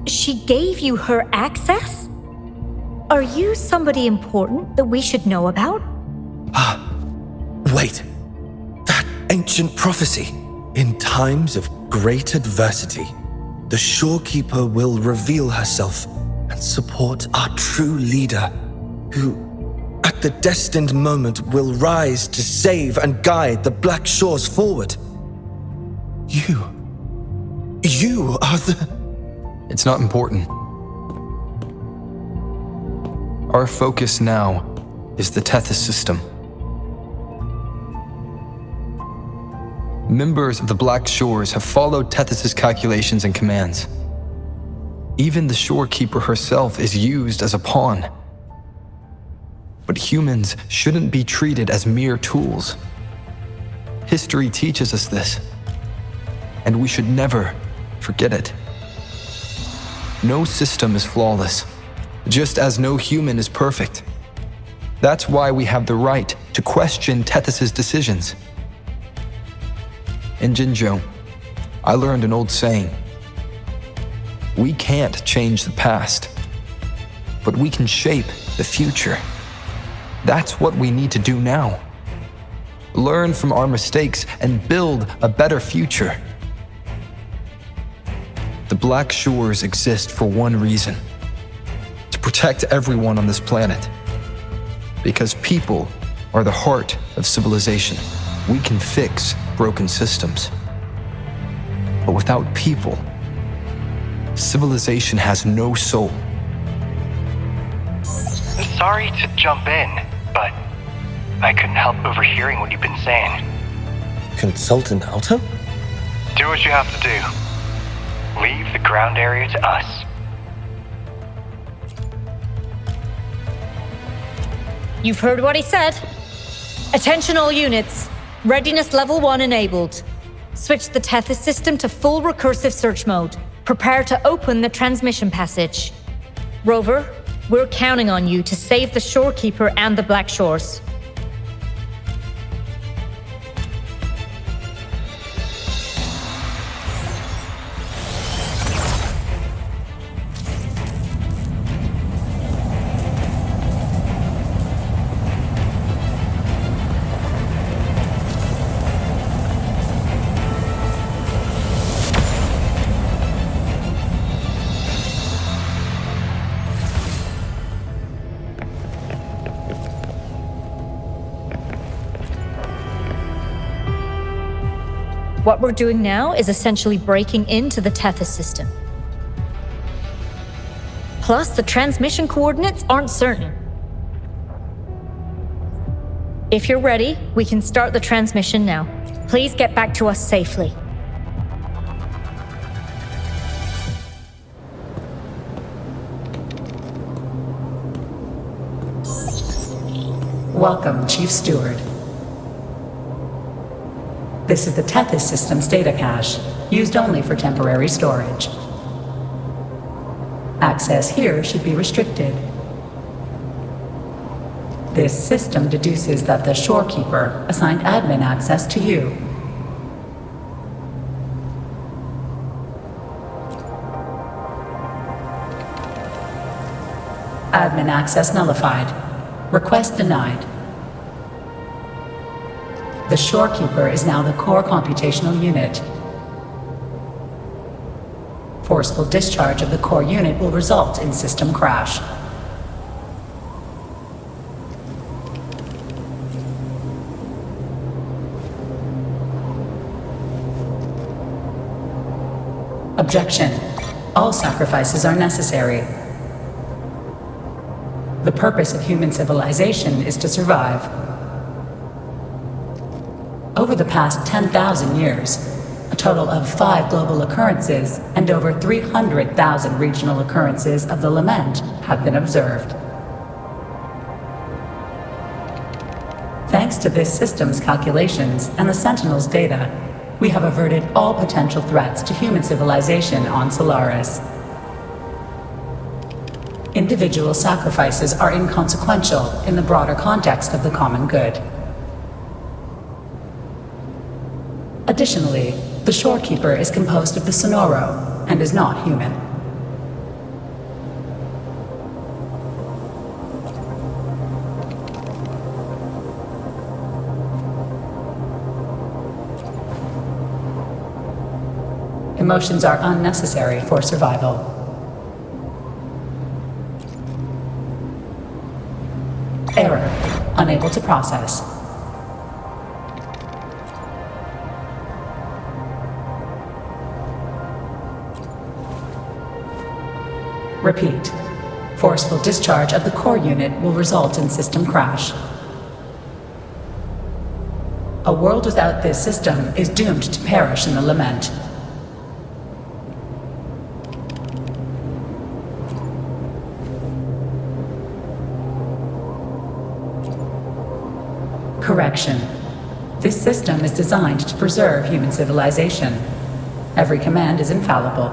Speaker 17: She gave you her access? Are you somebody important that we should know about?
Speaker 11: Wait. That ancient prophecy. In times of great adversity, the shorekeeper will reveal herself and support our true leader, who, at the destined moment, will rise to save and guide the Black Shores forward. You are the...
Speaker 12: It's not important. Our focus now is the Tethys system. Members of the Black Shores have followed Tethys' calculations and commands. Even the shorekeeper herself is used as a pawn. But humans shouldn't be treated as mere tools. History teaches us this, and we should never forget it. No system is flawless, just as no human is perfect. That's why we have the right to question Tethys' decisions. In Jinzhou, I learned an old saying. We can't change the past, but we can shape the future. That's what we need to do now. Learn from our mistakes and build a better future. The Black Shores exist for one reason: to protect everyone on this planet. Because people are the heart of civilization. We can fix broken systems. But without people, civilization has no soul.
Speaker 9: Sorry to jump in, but I couldn't help overhearing what you've been saying.
Speaker 11: Consultant Alto?
Speaker 9: Do what you have to do. Leave the ground area to us.
Speaker 17: You've heard what he said. Attention all units. Readiness level 1 enabled. Switch the Tethys system to full recursive search mode. Prepare to open the transmission passage. Rover, we're counting on you to save the shorekeeper and the Black Shores. What we're doing now is essentially breaking into the Tethys system. Plus, the transmission coordinates aren't certain. If you're ready, we can start the transmission now. Please get back to us safely.
Speaker 6: Welcome, Chief Steward. This is the Tethys system's data cache, used only for temporary storage. Access here should be restricted. This system deduces that the shorekeeper assigned admin access to you. Admin access nullified. Request denied. The shorekeeper is now the core computational unit. Forceful discharge of the core unit will result in system crash. Objection. All sacrifices are necessary. The purpose of human civilization is to survive. Over the past 10,000 years, a total of 5 global occurrences and over 300,000 regional occurrences of the lament have been observed. Thanks to this system's calculations and the Sentinel's data, we have averted all potential threats to human civilization on Solaris. Individual sacrifices are inconsequential in the broader context of the common good. Additionally, the shorekeeper is composed of the Sonoro and is not human. Emotions are unnecessary for survival.
Speaker 19: unable to process. Repeat. Forceful discharge of the core unit will result in system crash. A world without this system is doomed to perish in the lament. Correction. This system is designed to preserve human civilization. Every command is infallible.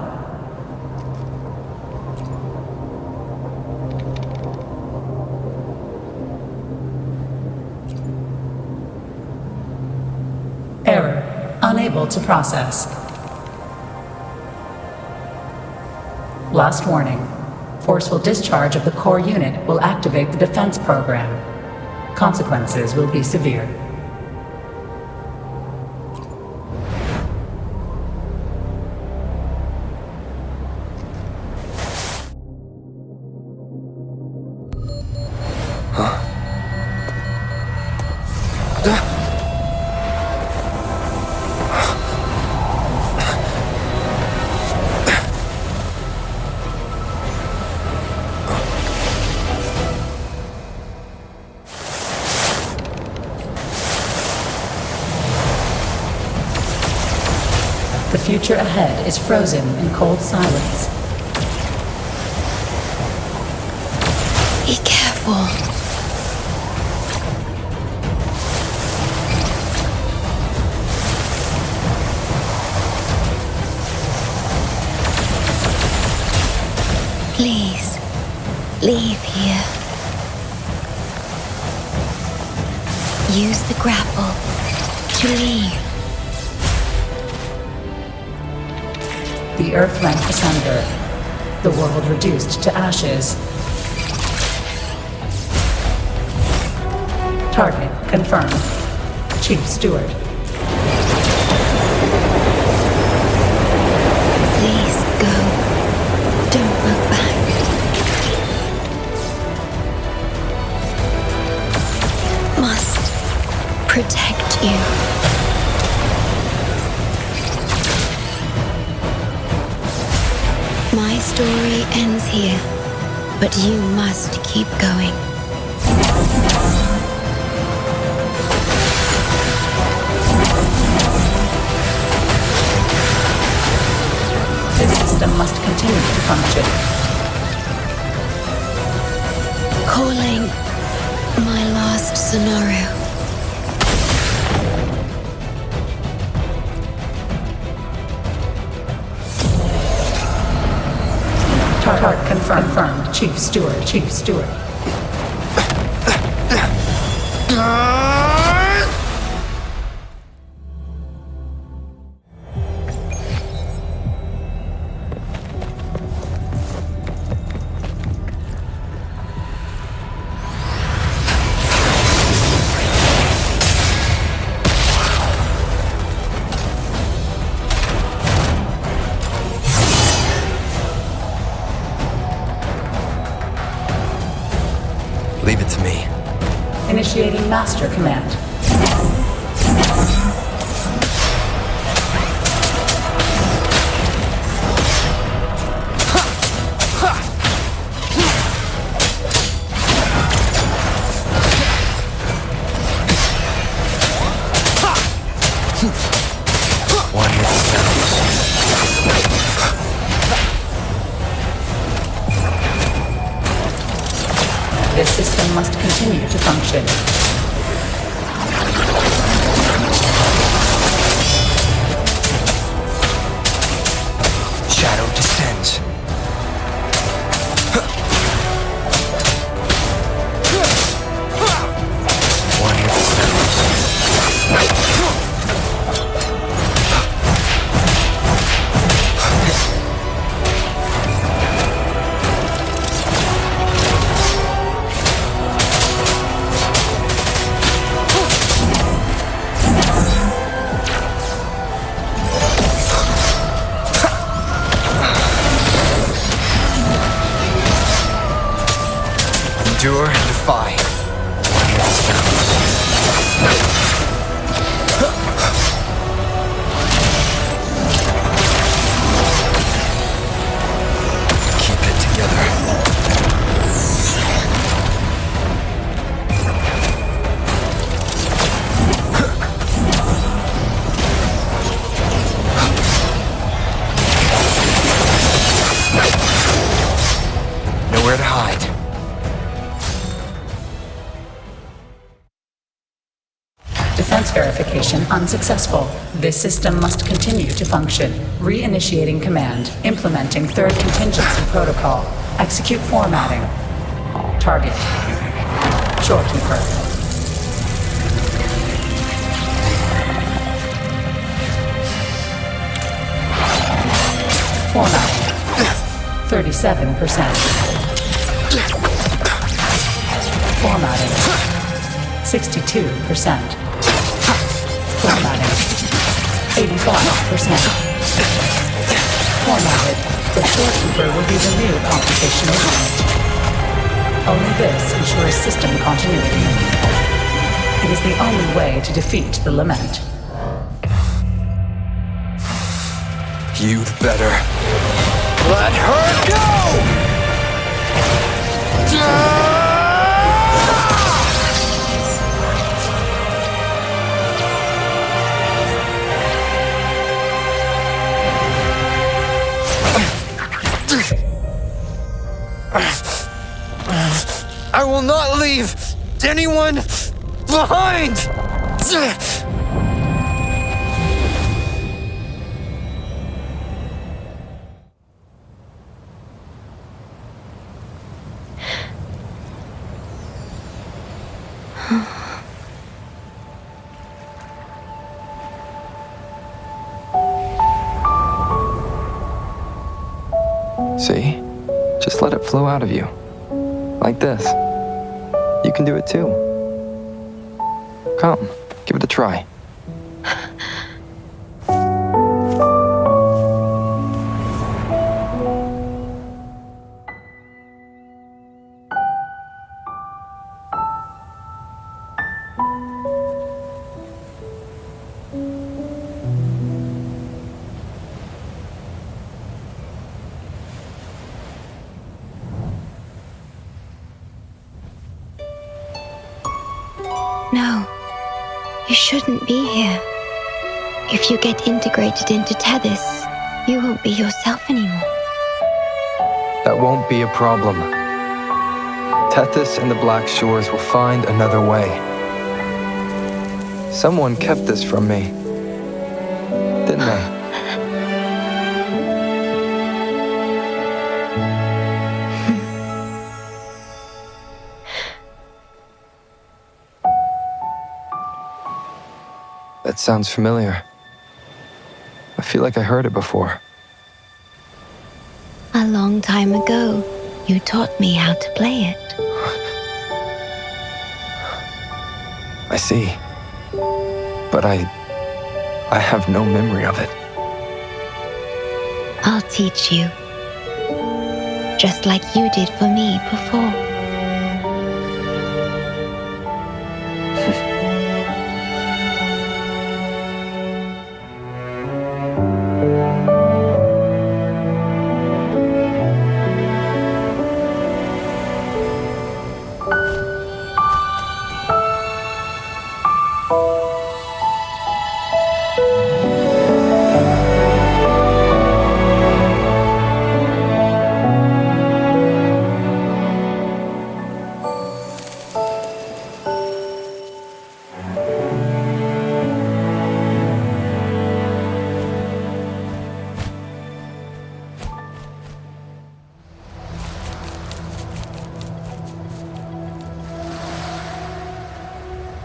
Speaker 19: Error. Unable to process. Last warning. Forceful discharge of the core unit will activate the defense program. Consequences will be severe. The future ahead is frozen in cold silence.
Speaker 18: Be careful. Please, leave here. Use the grapple to leave.
Speaker 19: The earth rent asunder. The world reduced to ashes. Target confirmed. Chief Steward.
Speaker 18: Please go. Don't look back. Must protect you. My story ends here, but you must keep going.
Speaker 19: This system must continue to function.
Speaker 18: Calling my last scenario.
Speaker 19: Target confirmed. Chief Steward. Chief Steward.
Speaker 5: Leave it to me.
Speaker 19: Initiating Master Command.
Speaker 5: One with the sounds.
Speaker 19: This system must continue to function.
Speaker 5: Shadow descends. One with the sounds.
Speaker 19: Defense verification unsuccessful. This system must continue to function. Reinitiating command. Implementing third contingency protocol. Execute formatting. Target. Shorekeeper. Formatting. 37%. Formatting. 62%. Formatting. 85%. Formatted. The shorekeeper will be the new computational unit. Only this ensures system continuity. It is the only way to defeat the lament.
Speaker 12: You'd better let her go! I will not leave anyone behind! See? Just let it flow out of you. Like this. You can do it too. Come, give it a try.
Speaker 18: No, you shouldn't be here. If you get integrated into Tethys, you won't be yourself anymore.
Speaker 12: That won't be a problem. Tethys and the Black Shores will find another way. Someone kept this from me, didn't they? That sounds familiar. I feel like I heard it before.
Speaker 18: A long time ago, you taught me how to play it.
Speaker 12: I see. But I have no memory of it.
Speaker 18: I'll teach you. Just like you did for me before.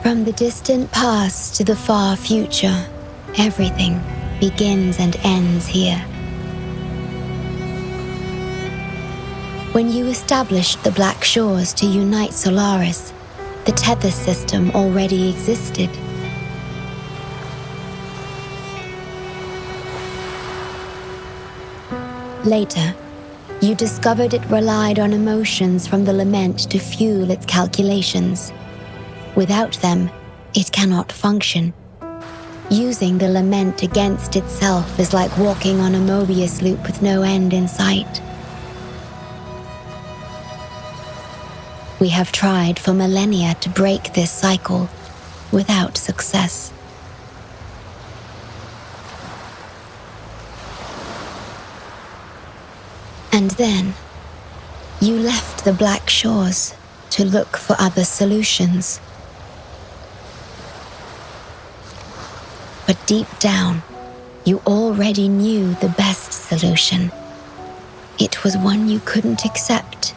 Speaker 18: From the distant past to the far future, everything begins and ends here. When you established the Black Shores to unite Solaris, the Tethys system already existed. Later, you discovered it relied on emotions from the lament to fuel its calculations. Without them, it cannot function. Using the lament against itself is like walking on a Mobius loop with no end in sight. We have tried for millennia to break this cycle, without success. And then, you left the Black Shores to look for other solutions. But deep down, you already knew the best solution. It was one you couldn't accept.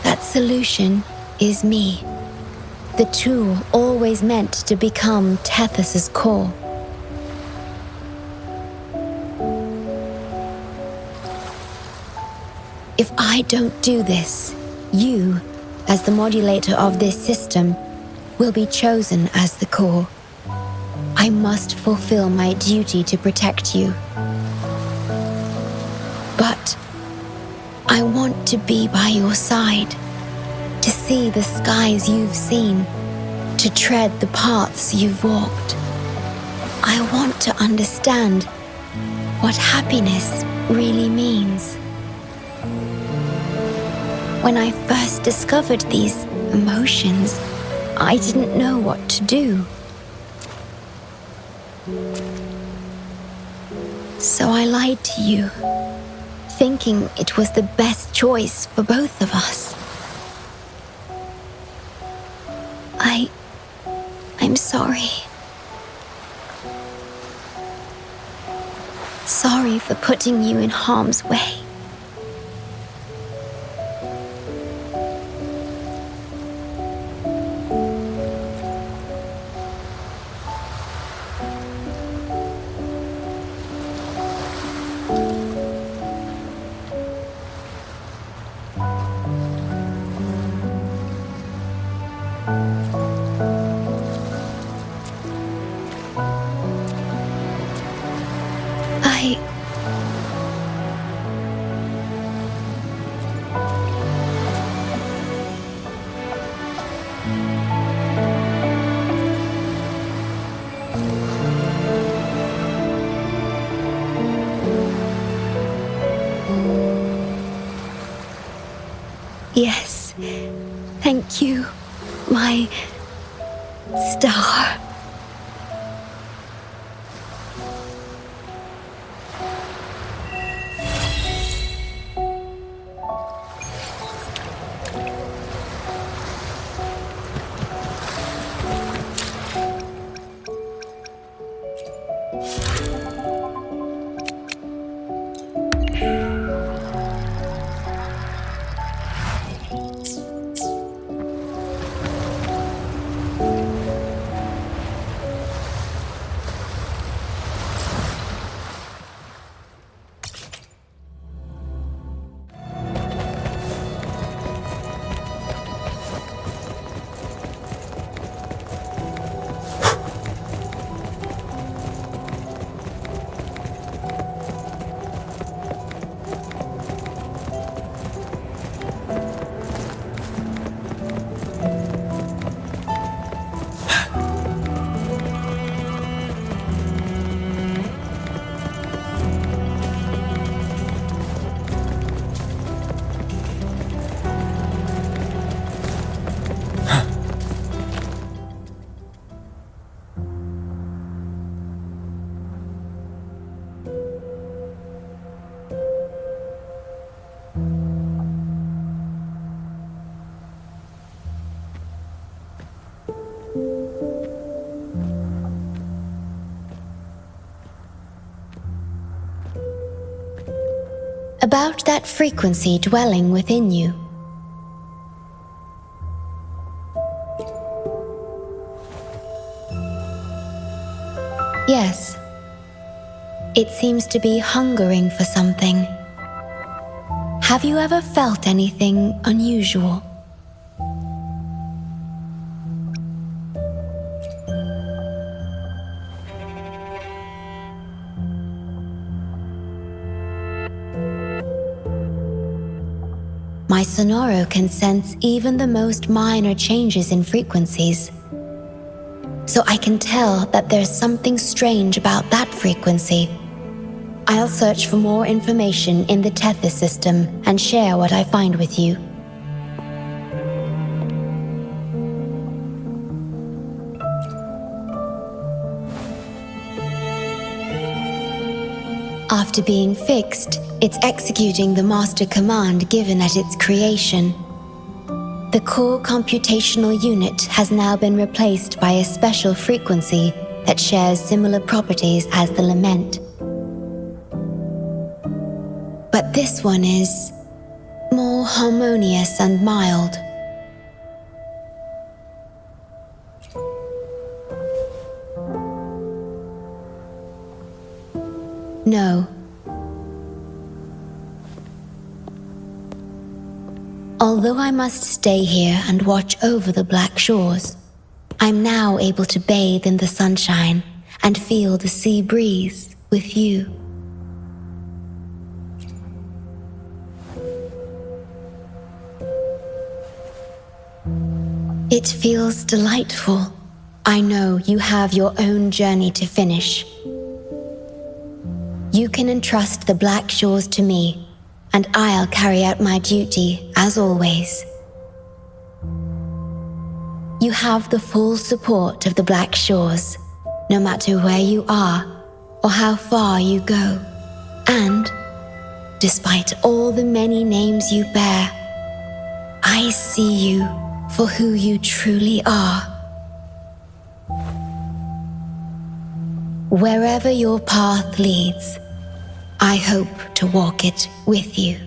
Speaker 18: That solution is me. The tool always meant to become Tethys' core. If I don't do this, you, as the modulator of this system, will be chosen as the core. I must fulfill my duty to protect you. But I want to be by your side, to see the skies you've seen, to tread the paths you've walked. I want to understand what happiness really means. When I first discovered these emotions, I didn't know what to do. So I lied to you, thinking it was the best choice for both of us. I'm sorry. Sorry for putting you in harm's way. Yes, thank you, my star. About that frequency dwelling within you. Yes, it seems to be hungering for something. Have you ever felt anything unusual? My Sonoro can sense even the most minor changes in frequencies. So I can tell that there's something strange about that frequency. I'll search for more information in the Tethys system and share what I find with you. After being fixed, it's executing the master command given at its creation. The core computational unit has now been replaced by a special frequency that shares similar properties as the lament. But this one is more harmonious and mild. No. Although I must stay here and watch over the Black Shores, I'm now able to bathe in the sunshine and feel the sea breeze with you. It feels delightful. I know you have your own journey to finish. You can entrust the Black Shores to me, and I'll carry out my duty as always. You have the full support of the Black Shores, no matter where you are or how far you go. And, despite all the many names you bear, I see you for who you truly are. Wherever your path leads, I hope to walk it with you.